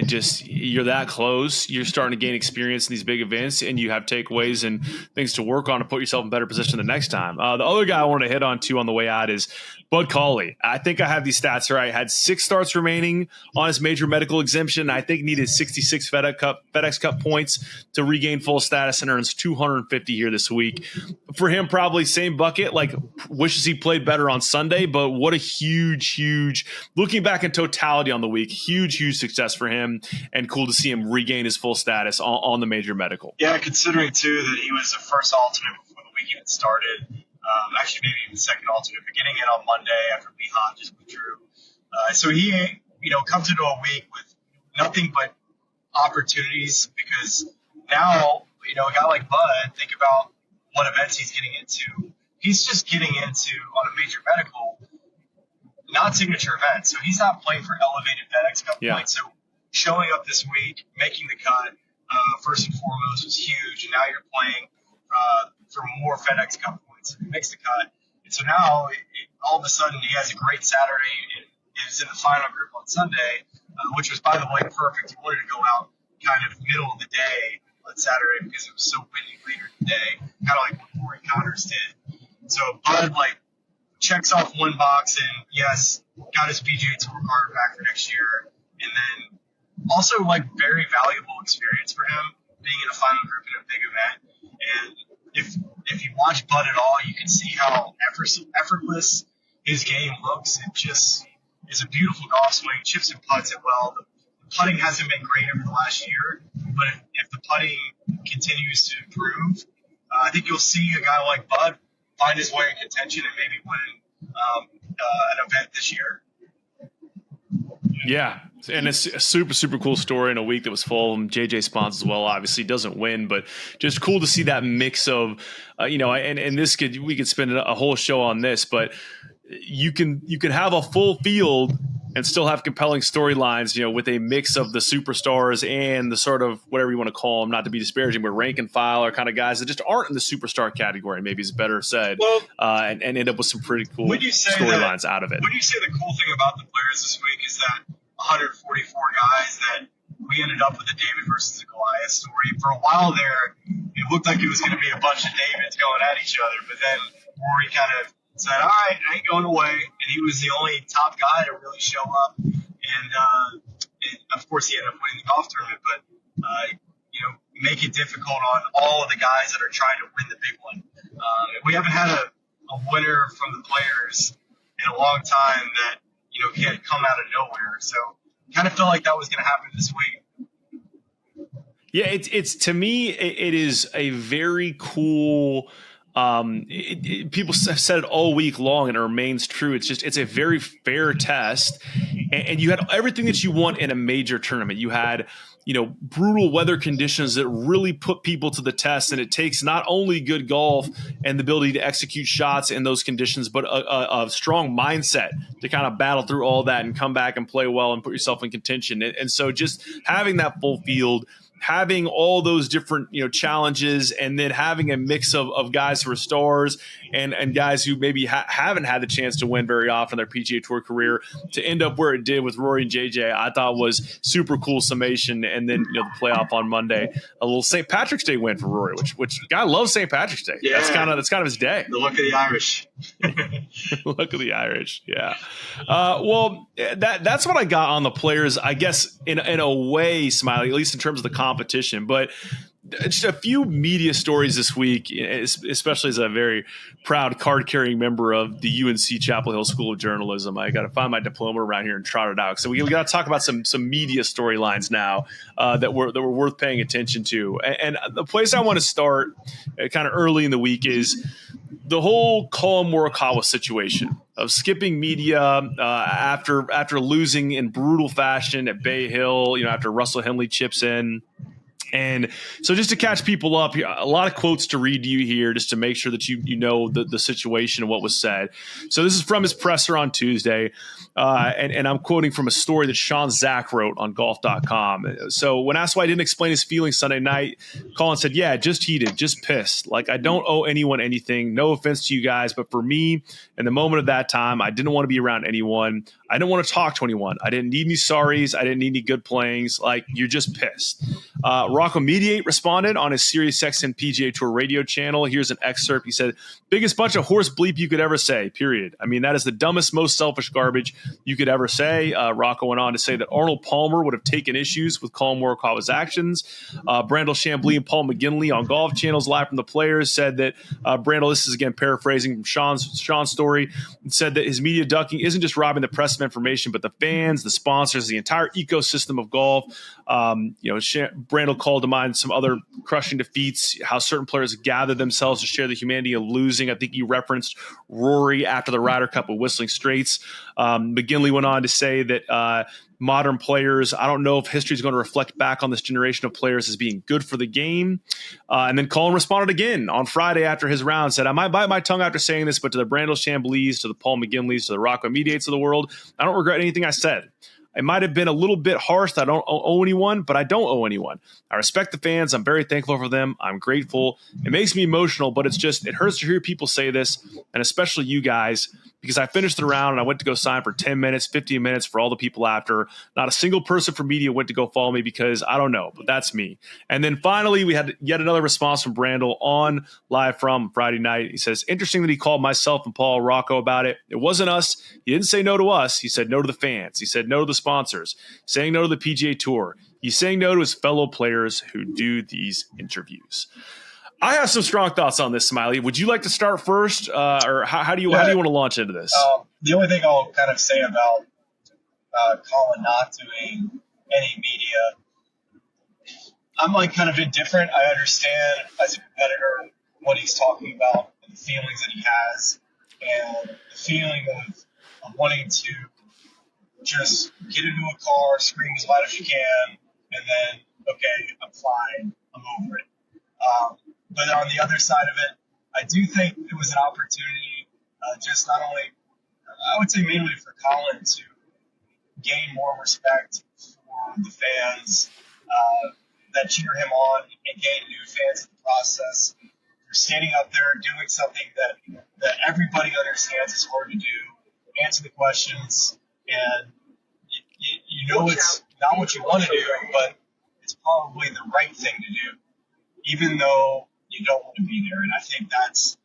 just you're that close. You're starting to gain experience in these big events, and you have takeaways and things to work on to put yourself in better position the next time. The other guy I wanted to hit on, too, on the way out is Bud Cauley. I think I have these stats right. Had 6 starts remaining on his major medical exemption. I think needed 66 FedEx Cup points to regain full status and earns 250 here this week. For him, probably same bucket. Like, wishes he played better on Sunday, but what a huge, looking back in totality on the week, huge success for him, and cool to see him regain his full status on the major medical. Yeah, considering too that he was the first alternate before the week even started. Actually, maybe even second alternate, but getting in on Monday after Behan just withdrew. So he, comes into a week with nothing but opportunities, because now, a guy like Bud, think about what events he's getting into. He's just getting into, on a major medical, not signature events. So he's not playing for elevated FedEx Cup points. So showing up this week, making the cut, first and foremost, was huge. And now you're playing for more FedEx Cup points. He makes the cut. And so now, all of a sudden, he has a great Saturday and is in the final group on Sunday, which was, by the way, perfect. He wanted to go out kind of middle of the day on Saturday because it was so windy later in the day, kind of like what Rory Connors did. So Bud, checks off one box and, yes, got his PGA Tour card back for next year. And then also, very valuable experience for him being in a final group in a big event. And if you watch Bud at all, you can see how effortless his game looks. It just is a beautiful golf swing, chips and putts it well. The putting hasn't been great over the last year, but if the putting continues to improve, I think you'll see a guy like Bud find his way in contention and maybe win an event this year. Yeah, and it's a super cool story in a week that was full of JJ Spons as well. Obviously doesn't win, but just cool to see that mix of, and this we could spend a whole show on this, but you can have a full field and still have compelling storylines, with a mix of the superstars and the sort of whatever you want to call them, not to be disparaging, but rank and file are kind of guys that just aren't in the superstar category, maybe is better said, and end up with some pretty cool storylines out of it. When you say the cool thing about the players this week is that 144 guys that we ended up with a David versus a Goliath story. For a while there, it looked like it was going to be a bunch of Davids going at each other, but then Rory kind of said, all right, I ain't going away. And he was the only top guy to really show up. And of course, he ended up winning the golf tournament, but, make it difficult on all of the guys that are trying to win the big one. We haven't had a winner from the players in a long time that, can't come out of nowhere. So kind of felt like that was going to happen this week. Yeah, it's to me, it is a very cool. People have said it all week long, and it remains true. It's a very fair test, and you had everything that you want in a major tournament. You had, brutal weather conditions that really put people to the test, and it takes not only good golf and the ability to execute shots in those conditions, but a strong mindset to kind of battle through all that and come back and play well and put yourself in contention. And so just having that full field, having all those different, challenges, and then having a mix of guys who are stars and guys who maybe haven't had the chance to win very often in their PGA Tour career to end up where it did with Rory and JJ, I thought was super cool summation. And then, the playoff on Monday, a little St. Patrick's Day win for Rory, which guy loves St. Patrick's Day. Yeah. That's kind of his day. The luck of the Irish. Look at the Irish. Yeah. Well, that's what I got on the players, I guess, in a way, Smylie, at least in terms of the competition. But just a few media stories this week, especially as a very proud card-carrying member of the UNC Chapel Hill School of Journalism. I got to find my diploma around here and trot it out. So we got to talk about some media storylines now that were worth paying attention to. And the place I want to start kind of early in the week is the whole Collin Morikawa situation of skipping media after losing in brutal fashion at Bay Hill, after Russell Henley chips in. And so just to catch people up, a lot of quotes to read to you here just to make sure that you know the situation and what was said. So this is from his presser on Tuesday, and I'm quoting from a story that Sean Zach wrote on golf.com. So when asked why he didn't explain his feelings Sunday night, Collin said, yeah, just heated, just pissed. Like, I don't owe anyone anything. No offense to you guys, but for me, in the moment of that time, I didn't want to be around anyone. I didn't want to talk to anyone. I didn't need any sorries. I didn't need any good playings. Like, you're just pissed. Rocco Mediate responded on his Sirius XM PGA Tour radio channel. Here's an excerpt. He said, biggest bunch of horse bleep you could ever say, period. I mean, that is the dumbest, most selfish garbage you could ever say. Rocco went on to say that Arnold Palmer would have taken issues with Collin Morikawa's actions. Brandel Chambly and Paul McGinley on Golf Channel's Live from the Players said that Brandel, this is again paraphrasing from Sean's story, said that his media ducking isn't just robbing the press of information, but the fans, the sponsors, the entire ecosystem of golf. Brandel called to mind some other crushing defeats, how certain players gather themselves to share the humanity of losing. I think he referenced Rory after the Ryder Cup with Whistling Straits. McGinley went on to say that modern players, I don't know if history is going to reflect back on this generation of players as being good for the game. And then Collin responded again on Friday after his round, said, I might bite my tongue after saying this, but to the Brandel Chamblys, to the Paul McGinleys, to the Rocco Mediates of the world, I don't regret anything I said. It might have been a little bit harsh that I don't owe anyone, but I don't owe anyone. I respect the fans. I'm very thankful for them. I'm grateful. It makes me emotional, but it hurts to hear people say this, and especially you guys, because I finished the round and I went to go sign for 10 minutes, 15 minutes for all the people after. Not a single person from media went to go follow me because I don't know, but that's me. And then finally, we had yet another response from Brandel on Live from Friday night. He says, interesting that he called myself and Paul Rocco about it. It wasn't us. He didn't say no to us. He said no to the fans. He said no to the sponsors, saying no to the PGA Tour. He's saying no to his fellow players who do these interviews. I have some strong thoughts on this, Smylie. Would you like to start first, or how do you want to launch into this? The only thing I'll kind of say about Collin not doing any media, I'm like kind of indifferent. I understand as a competitor what he's talking about, and the feelings that he has, and the feeling of wanting to just get into a car, scream as loud as you can, and then, okay, I'm fine, I'm over it. But on the other side of it, I do think it was an opportunity, just not only, I would say mainly for Collin to gain more respect for the fans that cheer him on and gain new fans in the process. For standing up there doing something that everybody understands is hard to do, answer the questions, and you know it's not what you want to do, but it's probably the right thing to do, even though you don't want to be there. And I think that's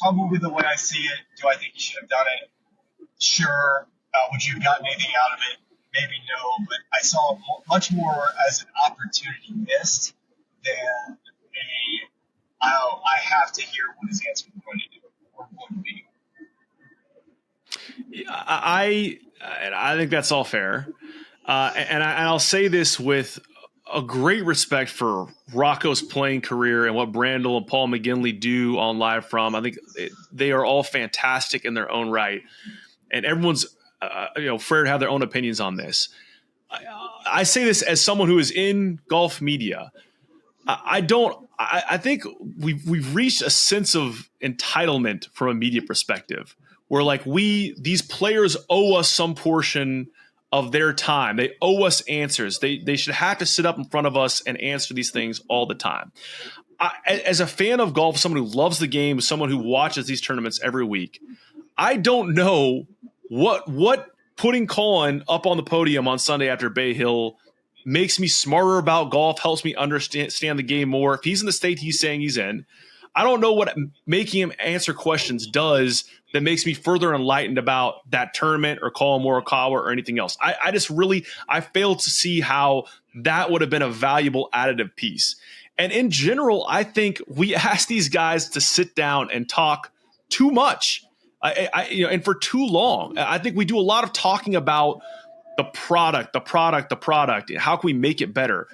probably the way I see it. Do I think you should have done it? Sure. Would you have gotten anything out of it? Maybe no. But I saw it much more as an opportunity missed than I have to hear what his answer is going to do or going to be. I think that's all fair. And I'll say this with a great respect for Rocco's playing career and what Brandel and Paul McGinley do on Live From. I think they are all fantastic in their own right, and everyone's fair to have their own opinions on this. I say this as someone who is in golf media. I think we've reached a sense of entitlement from a media perspective, where like these players owe us some portion of their time. They owe us answers. They should have to sit up in front of us and answer these things all the time. As a fan of golf, someone who loves the game, someone who watches these tournaments every week, I don't know what putting Collin up on the podium on Sunday after Bay Hill makes me smarter about golf, helps me understand the game more. If he's in the state he's saying he's in, I don't know what making him answer questions does that makes me further enlightened about that tournament or Collin Morikawa or anything else. I fail to see how that would have been a valuable additive piece. And in general, I think we ask these guys to sit down and talk too much, and for too long. I think we do a lot of talking about the product. How can we make it better?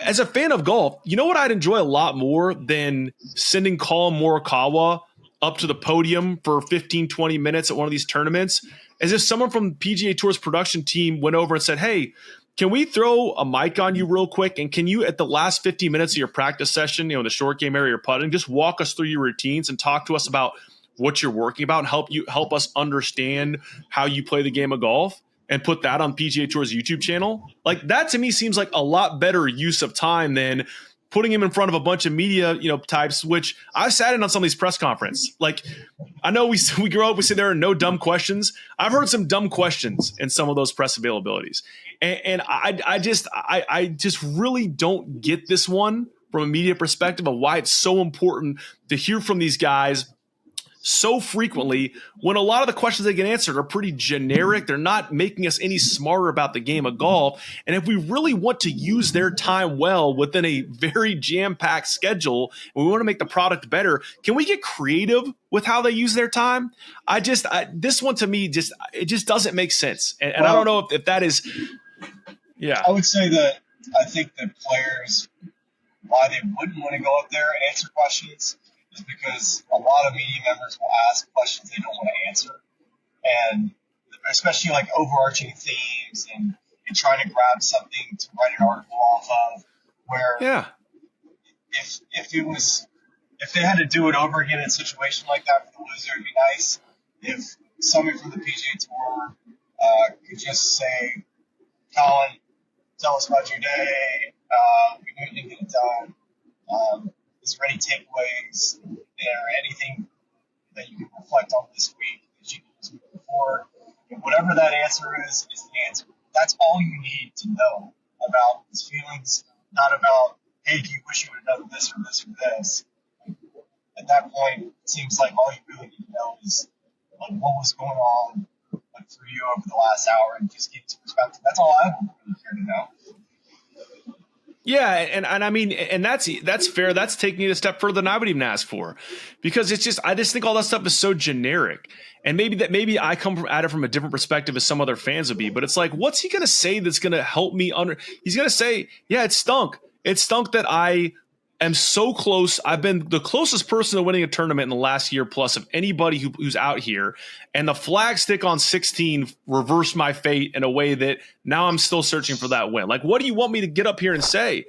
As a fan of golf, you know what I'd enjoy a lot more than sending Collin Morikawa up to the podium for 15, 20 minutes at one of these tournaments, as if someone from PGA Tour's production team went over and said, hey, can we throw a mic on you real quick? And can you, at the last 50 minutes of your practice session, in the short game area you're putting, just walk us through your routines and talk to us about what you're working about and help us understand how you play the game of golf, and put that on PGA Tour's YouTube channel? Like, that to me seems like a lot better use of time than putting him in front of a bunch of media, types, which I sat in on some of these press conferences. Like, I know we grow up, we say there are no dumb questions. I've heard some dumb questions in some of those press availabilities. And I just really don't get this one from a media perspective of why it's so important to hear from these guys so frequently when a lot of the questions they get answered are pretty generic. They're not making us any smarter about the game of golf. And if we really want to use their time well within a very jam-packed schedule, and we want to make the product better, can we get creative with how they use their time? This one to me, it just doesn't make sense. And I don't know if that is, yeah. I would say that I think that players, why they wouldn't want to go up there and answer questions is because a lot of media members will ask questions they don't want to answer. And especially like overarching themes and trying to grab something to write an article off of, where if they had to do it over again in a situation like that for the loser, it'd be nice if somebody from the PGA Tour could just say, Collin, tell us about your day. We knew you didn't get it done. Is there any takeaways there, anything that you can reflect on this week that you did before? And whatever that answer is the answer. That's all you need to know about his feelings, not about, hey, do you wish you would have done this or this or this? At that point, it seems like all you really need to know is like what was going on for you over the last hour and just get some perspective. That's all I would really care to know. Yeah, and I mean, and that's fair. That's taking it a step further than I would even ask for, because I just think all that stuff is so generic. And maybe I come at it from a different perspective as some other fans would be. But it's like, what's he going to say that's going to help me He's going to say, yeah, it stunk. It stunk that I am so close. I've been the closest person to winning a tournament in the last year plus of anybody who's out here. And the flag stick on 16 reversed my fate in a way that now I'm still searching for that win. Like, what do you want me to get up here and say?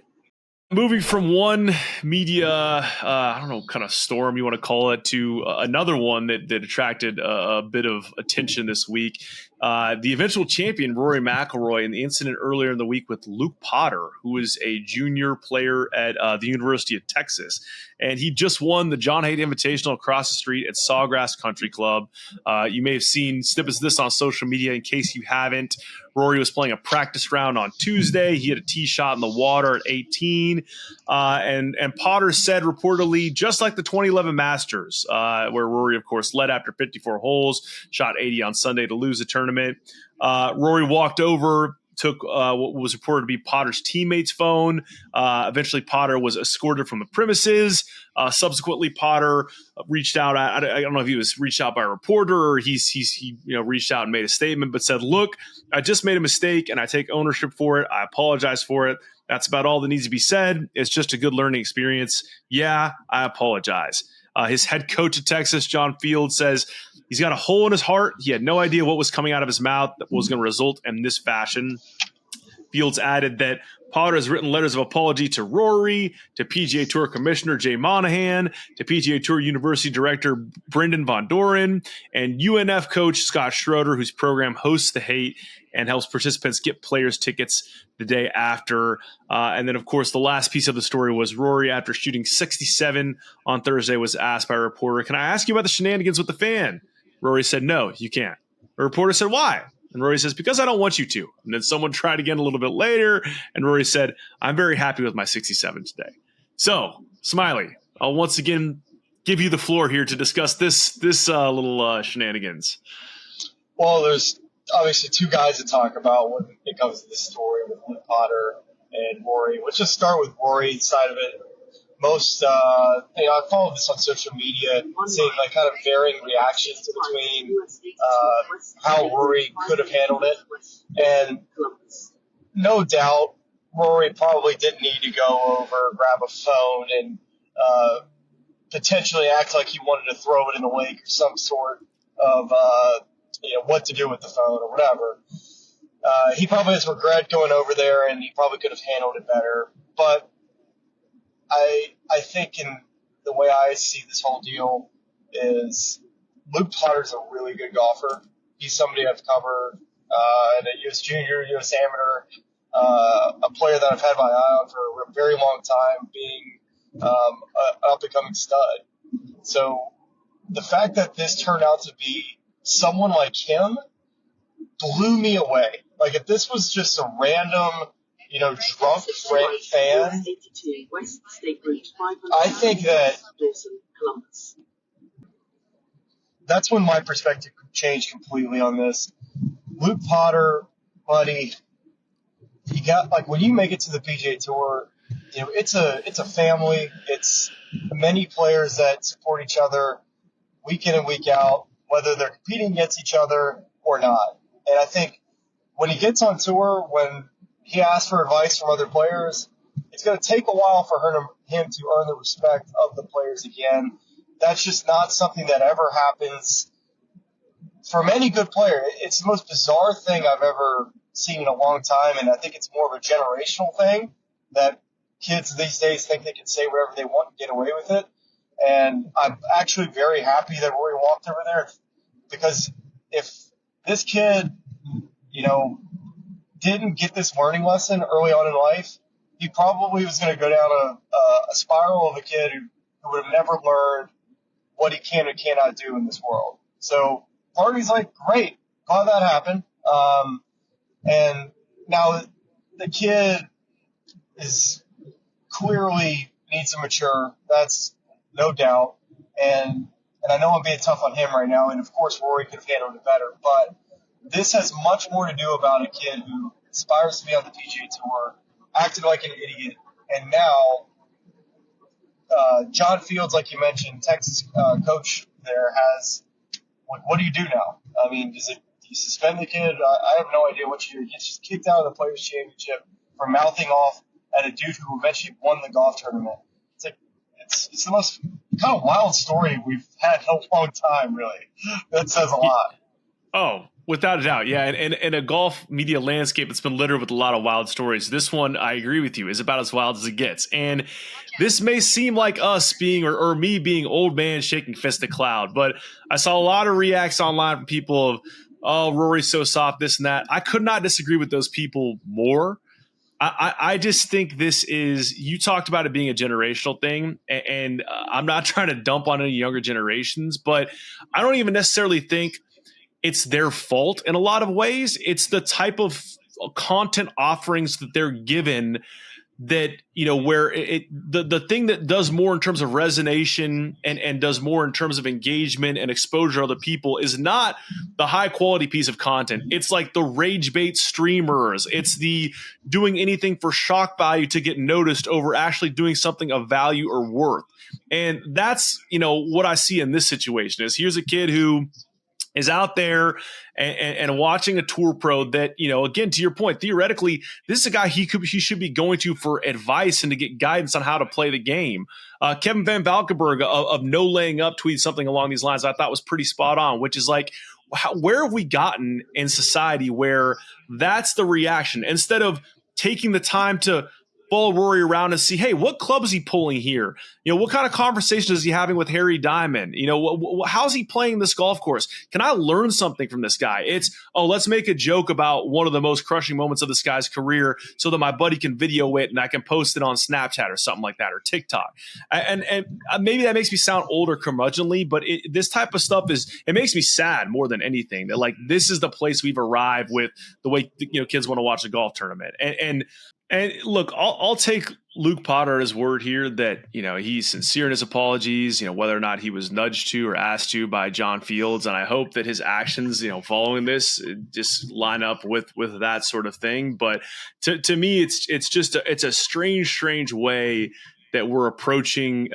Moving from one media, I don't know, kind of storm you want to call it, to another one that attracted a bit of attention this week. The eventual champion, Rory McIlroy, and the incident earlier in the week with Luke Potter, who is a junior player at the University of Texas. And he just won the John Haidt Invitational across the street at Sawgrass Country Club. You may have seen snippets of this on social media. In case you haven't, Rory was playing a practice round on Tuesday. He had a tee shot in the water at 18. And Potter said reportedly, just like the 2011 Masters, where Rory, of course, led after 54 holes, shot 80 on Sunday to lose the tournament. Rory walked over, took what was reported to be Potter's teammate's phone. Eventually, Potter was escorted from the premises. Subsequently, Potter reached out. I don't know if he was reached out by a reporter or he reached out and made a statement, but said, "Look, I just made a mistake and I take ownership for it. I apologize for it. That's about all that needs to be said. It's just a good learning experience. Yeah, I apologize." His head coach at Texas, John Field, says he's got a hole in his heart. He had no idea what was coming out of his mouth that was going to result in this fashion. Fields added that Potter has written letters of apology to Rory, to PGA Tour Commissioner Jay Monahan, to PGA Tour University Director Brendan Von Doren, and UNF coach Scott Schroeder, whose program hosts the Haight and helps participants get players tickets the day after. And then, of course, the last piece of the story was Rory, after shooting 67 on Thursday, was asked by a reporter, "Can I ask you about the shenanigans with the fan?" Rory said, "No, you can't." The reporter said, "Why?" And Rory says, "Because I don't want you to." And then someone tried again a little bit later, and Rory said, "I'm very happy with my 67 today." So, Smylie, I'll once again give you the floor here to discuss this little shenanigans. Well, there's obviously two guys to talk about when it comes to this story with Luke Potter and Rory. Let's just start with Rory's side of it. Most, I followed this on social media, seeing like kind of varying reactions between how Rory could have handled it. And no doubt, Rory probably didn't need to go over, grab a phone, and potentially act like he wanted to throw it in the lake or some sort of, what to do with the phone or whatever. He probably has regret going over there, and he probably could have handled it better. But I think in the way I see this whole deal is Luke Potter's a really good golfer. He's somebody I've covered at a U.S. Junior, U.S. Amateur, a player that I've had my eye on for a real a very long time, being an up-and-coming stud. So the fact that this turned out to be someone like him blew me away. Like, if this was just a random, drunk fan, I think that's when my perspective changed completely on this. Luke Potter, buddy, you got, like, when you make it to the PGA Tour, it's a family. It's many players that support each other week in and week out, whether they're competing against each other or not. And I think when he gets on tour, when he asks for advice from other players, it's going to take a while for him to earn the respect of the players again. That's just not something that ever happens from any good player. It's the most bizarre thing I've ever seen in a long time, and I think it's more of a generational thing that kids these days think they can say whatever they want and get away with it. And I'm actually very happy that Rory walked over there, because if this kid, didn't get this learning lesson early on in life, he probably was going to go down a spiral of a kid who would have never learned what he can and cannot do in this world. So part of me's like, great, glad that happened. And now the kid is clearly needs to mature. That's no doubt. And I know I'm being tough on him right now, and of course Rory could have handled it better, but this has much more to do about a kid who aspires to be on the PGA Tour, acted like an idiot, and now John Fields, like you mentioned, Texas coach there, has, like, what do you do now? I mean, do you suspend the kid? I have no idea what you do. He gets just kicked out of the Players' Championship for mouthing off at a dude who eventually won the golf tournament. It's like, it's the most kind of wild story we've had in a long time, really. That says a lot. Oh, without a doubt, yeah. And a golf media landscape that's been littered with a lot of wild stories. This one, I agree with you, is about as wild as it gets. And this may seem like us being, or me being old man shaking fist at cloud, but I saw a lot of reacts online from people of, oh, Rory's so soft, this and that. I could not disagree with those people more. I just think this is, you talked about it being a generational thing, and I'm not trying to dump on any younger generations, but I don't even necessarily think it's their fault in a lot of ways. It's the type of content offerings that they're given that, where the thing that does more in terms of resonation and does more in terms of engagement and exposure to other people is not the high quality piece of content. It's like the rage bait streamers. It's the doing anything for shock value to get noticed over actually doing something of value or worth. And that's, what I see in this situation is, here's a kid who is out there and watching a tour pro that, again, to your point, theoretically, this is a guy he should be going to for advice and to get guidance on how to play the game. Kevin Van Valkenburg of No Laying Up tweeted something along these lines I thought was pretty spot on, which is like, where have we gotten in society where that's the reaction? Instead of taking the time to follow Rory around and see, hey, what club is he pulling here? What kind of conversation is he having with Harry Diamond? How's he playing this golf course? Can I learn something from this guy? It's, let's make a joke about one of the most crushing moments of this guy's career so that my buddy can video it and I can post it on Snapchat or something like that, or TikTok. And maybe that makes me sound old or curmudgeonly, but this type of stuff it makes me sad more than anything, that, like, this is the place we've arrived with the way kids want to watch a golf tournament. And look, I'll take Luke Potter at his word here that, he's sincere in his apologies, whether or not he was nudged to or asked to by John Fields. And I hope that his actions, following this just line up with that sort of thing. But to me, it's a strange way that we're approaching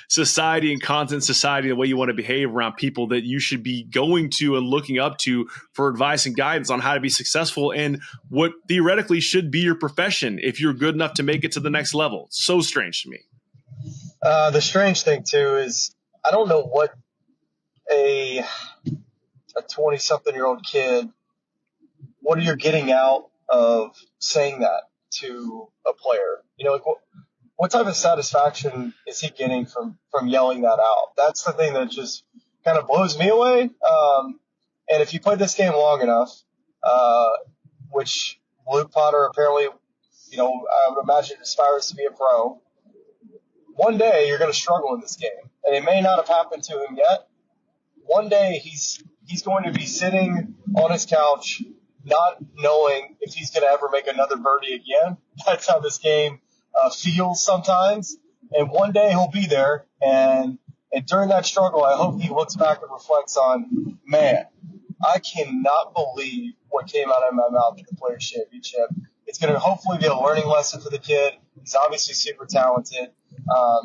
society and content society, the way you want to behave around people that you should be going to and looking up to for advice and guidance on how to be successful in what theoretically should be your profession if you're good enough to make it to the next level. So strange to me. The strange thing, too, is I don't know what a 20-something-year-old kid, what are you getting out of saying that to a player? What type of satisfaction is he getting from yelling that out? That's the thing that just kind of blows me away. And if you play this game long enough, which Luke Potter apparently, I would imagine aspires to be a pro. One day you're going to struggle in this game, and it may not have happened to him yet. One day he's going to be sitting on his couch, not knowing if he's going to ever make another birdie again. That's how this game feels sometimes. And one day he'll be there, and during that struggle, I hope he looks back and reflects on, man, I cannot believe what came out of my mouth at the Players' Championship. It's going to hopefully be a learning lesson for the kid. He's obviously super talented. I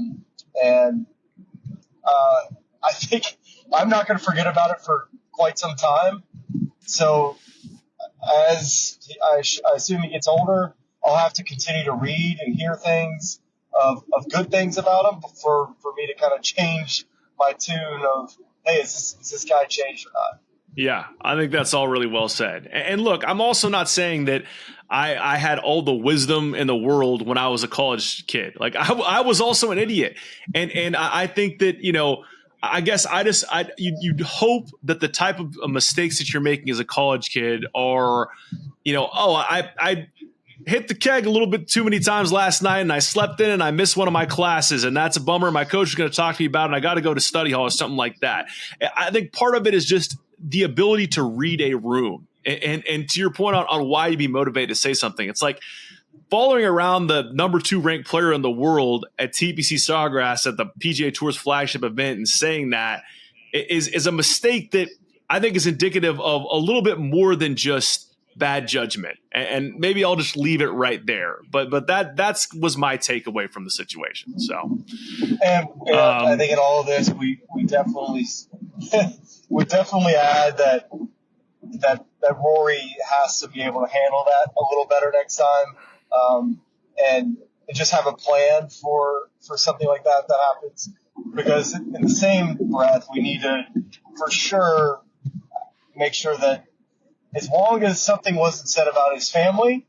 think I'm not going to forget about it for quite some time. So as I assume he gets older, I'll have to continue to read and hear things of good things about him for me to kind of change my tune of, hey, is this guy changed or not? Yeah, I think that's all really well said. And look, I'm also not saying that I had all the wisdom in the world when I was a college kid. Like I was also an idiot. And I think that, I guess you'd hope that the type of mistakes that you're making as a college kid are, I hit the keg a little bit too many times last night and I slept in and I missed one of my classes and that's a bummer. My coach is going to talk to me about it and I got to go to study hall or something like that. I think part of it is just the ability to read a room. And to your point on why you'd be motivated to say something, it's like following around the number 2 ranked player in the world at TPC Sawgrass at the PGA Tour's flagship event and saying that is a mistake that I think is indicative of a little bit more than just bad judgment. And maybe I'll just leave it right there. But that was my takeaway from the situation. So, and I think in all of this, we definitely we definitely add that Rory has to be able to handle that a little better next time, and just have a plan for something like that happens. Because in the same breath, we need to for sure make sure that as long as something wasn't said about his family,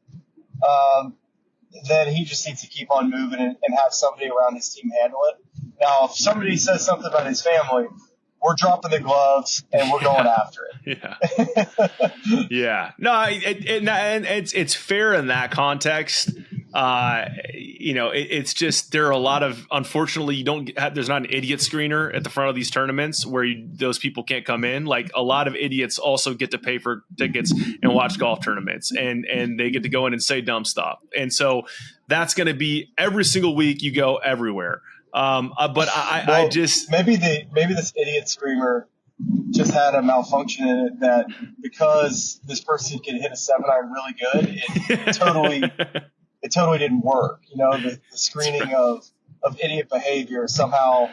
then he just needs to keep on moving and have somebody around his team handle it. Now, if somebody says something about his family, we're dropping the gloves and we're going after it. Yeah. Yeah. No, and it's fair in that context. It's just there are a lot of, unfortunately, there's not an idiot screener at the front of these tournaments where those people can't come in. Like a lot of idiots also get to pay for tickets and watch golf tournaments and they get to go in and say dumb stuff. And so that's going to be every single week you go everywhere. But I just maybe this idiot screamer just had a malfunction in it that because this person could hit a 7-iron really good, it totally didn't work. The screening of idiot behavior somehow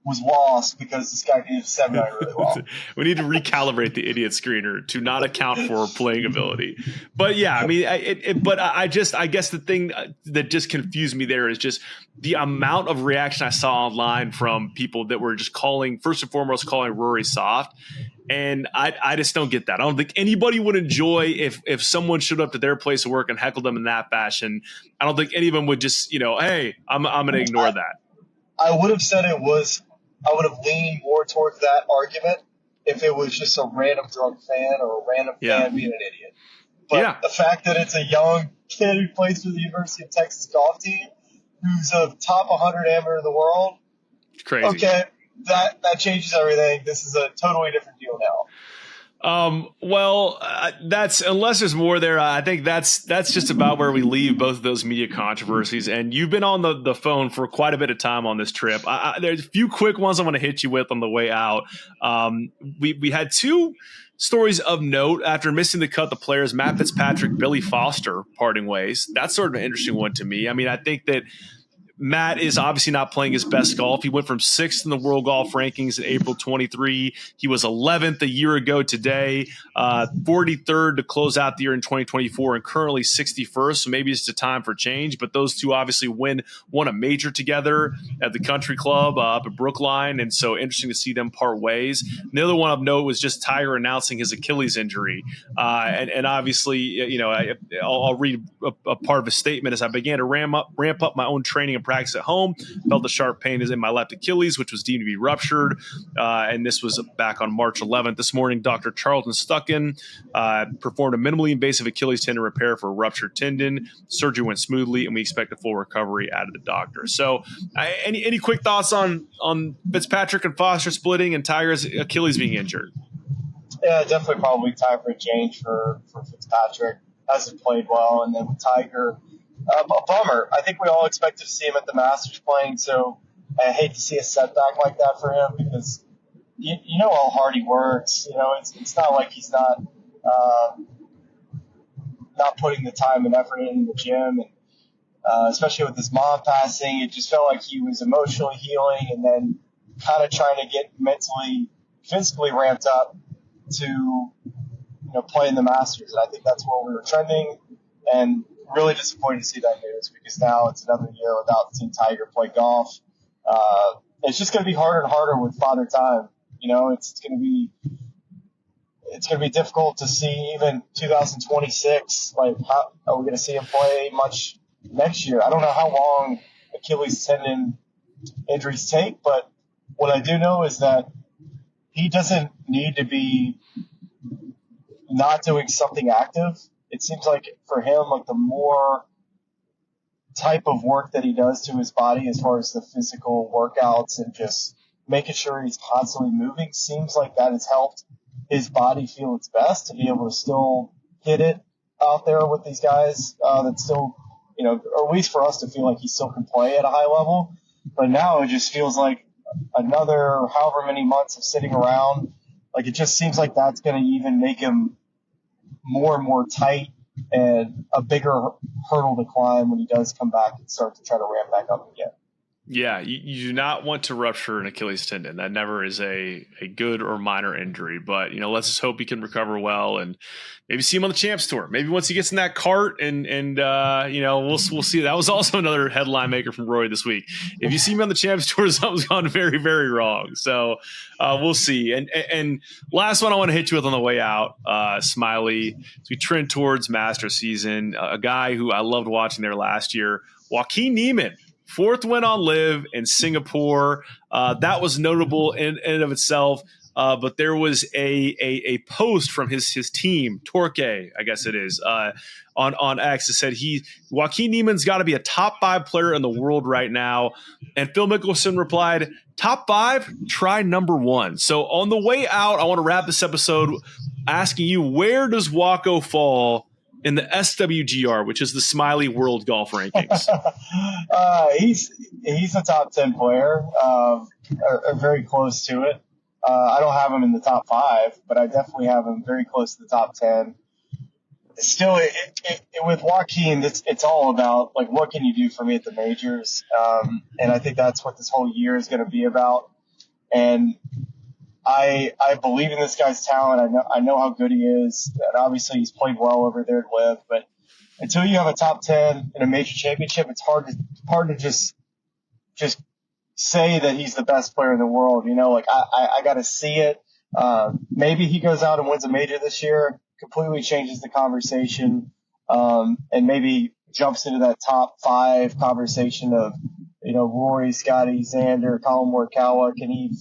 was lost because this guy can hit a 7-iron really well. We need to recalibrate the idiot screener to not account for playing ability. But yeah, I mean, I guess the thing that just confused me there is just the amount of reaction I saw online from people that were just first and foremost calling Rory soft. And I just don't get that. I don't think anybody would enjoy if someone showed up to their place of work and heckled them in that fashion. I don't think any of them would just, hey, I'm going to ignore that. I would have said I would have leaned more towards that argument if it was just a random drunk fan or a random fan being an idiot. But the fact that it's a young kid who plays for the University of Texas golf team who's a top 100 amateur in the world, it's crazy. Okay, that changes everything. This is a totally different deal now. That's unless there's more there. I think that's just about where we leave both of those media controversies. And you've been on the phone for quite a bit of time on this trip. There's a few quick ones I want to hit you with on the way out. We had 2 stories of note after missing the cut. The players Matt Fitzpatrick, Billy Foster parting ways. That's sort of an interesting one to me. I mean, I think that Matt is obviously not playing his best golf. He went from 6th in the world golf rankings in April 23. He was 11th a year ago today, 43rd to close out the year in 2024, and currently 61st. So maybe it's a time for change. But those two obviously won a major together at the Country Club up at Brookline. And so interesting to see them part ways. And the other one of note was just Tiger announcing his Achilles injury. And obviously, I'll read a part of his statement. As I began to ramp up my own training and practice at home. Felt the sharp pain is in my left Achilles, which was deemed to be ruptured. And this was back on March 11th. This morning, Dr. Charlton Stucken performed a minimally invasive Achilles tendon repair for a ruptured tendon. Surgery went smoothly, and we expect a full recovery out of the doctor. So any quick thoughts on Fitzpatrick and Foster splitting and Tiger's Achilles being injured? Yeah, definitely probably time for a change for Fitzpatrick. Hasn't played well. And then with Tiger, a bummer. I think we all expected to see him at the Masters playing, so I hate to see a setback like that for him because you know how hard he works. You know, it's not like he's not putting the time and effort in the gym. And especially with his mom passing, it just felt like he was emotionally healing and then kind of trying to get mentally, physically ramped up to play in the Masters. And I think that's where we were trending, and really disappointed to see that news because now it's another year without seeing Tiger play golf. It's just going to be harder and harder with Father Time. It's going to be difficult to see even 2026. Like, how are we going to see him play much next year? I don't know how long Achilles tendon injuries take, but what I do know is that he doesn't need to be not doing something active. It seems like for him, like the more type of work that he does to his body as far as the physical workouts and just making sure he's constantly moving, seems like that has helped his body feel its best to be able to still hit it out there with these guys that still, or at least for us to feel like he still can play at a high level. But now it just feels like another however many months of sitting around. Like, it just seems like that's going to even make him more and more tight and a bigger hurdle to climb when he does come back and start to try to ramp back up again. Yeah, you do not want to rupture an Achilles tendon. That never is a good or minor injury. But, let's just hope he can recover well and maybe see him on the Champs Tour. Maybe once he gets in that cart and we'll see. That was also another headline maker from Rory this week. If you see me on the Champs Tour, something's gone very, very wrong. So we'll see. And last one I want to hit you with on the way out, Smylie. As we trend towards Masters season, a guy who I loved watching there last year, Joaquin Niemann. 4th win on Live in Singapore. That was notable in and of itself. But there was a post from his team, Torque, I guess it is, on X that said Joaquin Niemann's got to be a top 5 player in the world right now. And Phil Mickelson replied, top 5, try number 1. So on the way out, I want to wrap this episode asking you, where does Waco fall in the SWGR, which is the Smylie World Golf Rankings? He's a top 10 player, or very close to it. I don't have him in the top 5, but I definitely have him very close to the top 10. Still, with Joaquin, it's all about, like, what can you do for me at the majors? And I think that's what this whole year is going to be about. And I believe in this guy's talent. I know how good he is. And obviously, he's played well over there at Live. But until you have a top 10 in a major championship, it's hard to just say that he's the best player in the world. I got to see it. Maybe he goes out and wins a major this year, completely changes the conversation, and maybe jumps into that top 5 conversation of, Rory, Scottie, Xander, Collin Morikawa. Can he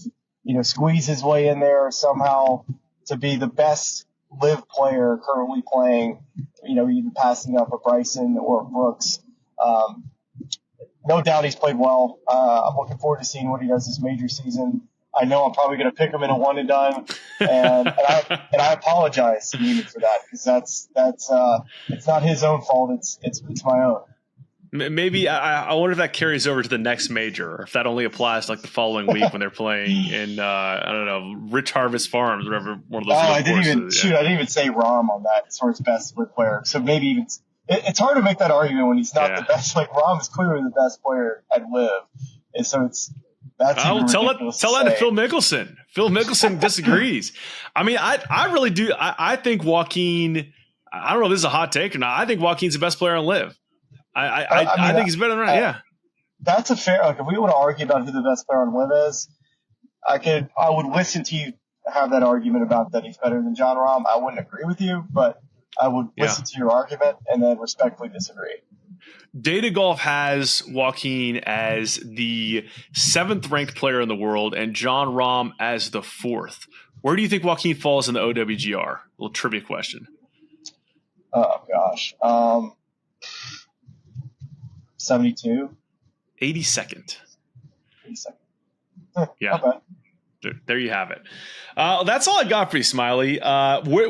squeeze his way in there somehow to be the best Live player currently playing, even passing up a Bryson or a Brooks. No doubt he's played well. I'm looking forward to seeing what he does this major season. I know I'm probably going to pick him in a one and done, and I apologize to Niemann for that because that's it's not his own fault. It's my own. Maybe I wonder if that carries over to the next major, or if that only applies like the following week when they're playing in I don't know, Rich Harvest Farms, whatever one of those. I didn't even say Rahm on that as far as best Live player. So maybe even it's hard to make that argument when he's not the best. Like, Rahm is clearly the best player at Live, and so that's tell that to Phil Mickelson. Phil Mickelson disagrees. I mean, I really do. I think Joaquin. I don't know if this is a hot take or not. I think Joaquin's the best player on Live. I think he's better than Ryan. Yeah, that's a fair. Like, if we want to argue about who the best player on Live is, I would listen to you have that argument about that he's better than John Rahm. I wouldn't agree with you, but I would listen to your argument and then respectfully disagree. Data Golf has Joaquin as the 7th ranked player in the world and John Rahm as the 4th. Where do you think Joaquin falls in the OWGR? A little trivia question. Oh, gosh. 72? 82nd. 82nd. Yeah. Okay. There you have it. That's all I got for you, Smylie.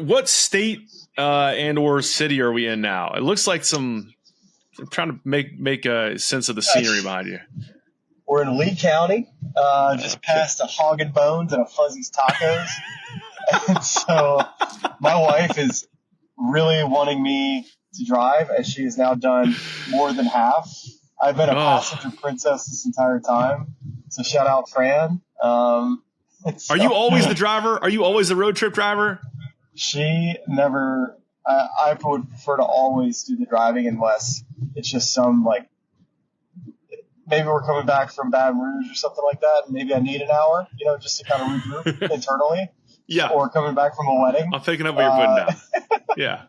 What state and or city are we in now? It looks like I'm trying to make a sense of the scenery behind you. We're in Lee County, just past a Hog and Bones and a Fuzzy's Tacos. And so my wife is really wanting me to drive, as she has now done more than half. I've been a passenger princess this entire time. So shout out Fran. Are you always the driver? Are you always the road trip driver? She never. I would prefer to always do the driving unless it's just some, like, maybe we're coming back from Baton Rouge or something like that, and maybe I need an hour, just to kind of regroup internally. Yeah. Or coming back from a wedding. I'm picking up what you're putting down. Yeah.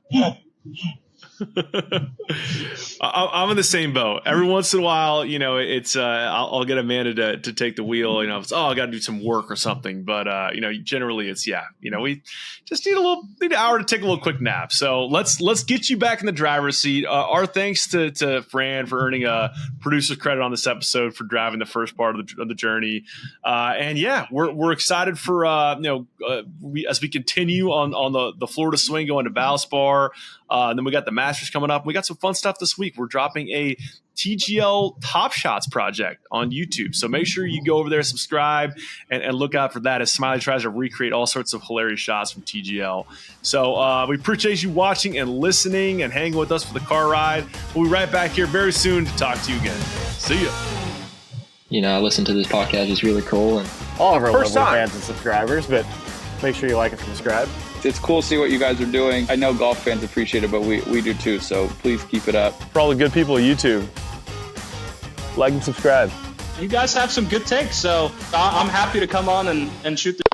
I'm in the same boat. Every once in a while, it's I'll get Amanda to take the wheel. It's I got to do some work or something. But generally it's we just need an hour to take a little quick nap. So let's get you back in the driver's seat. Our thanks to Fran for earning a producer credit on this episode for driving the first part of the journey. We're excited for as we continue on the Florida swing going to Valspar. And then we got the Masters coming up. We got some fun stuff this week. We're dropping a TGL Top Shots project on YouTube. So make sure you go over there, subscribe, and look out for that as Smylie tries to recreate all sorts of hilarious shots from TGL. So we appreciate you watching and listening and hanging with us for the car ride. We'll be right back here very soon to talk to you again. See ya. I listen to this podcast. It's really cool. And all of our lovely fans and subscribers, but make sure you like and subscribe. It's cool to see what you guys are doing. I know golf fans appreciate it, but we do too, so please keep it up. For all the good people at YouTube, like and subscribe. You guys have some good takes, so I'm happy to come on and shoot the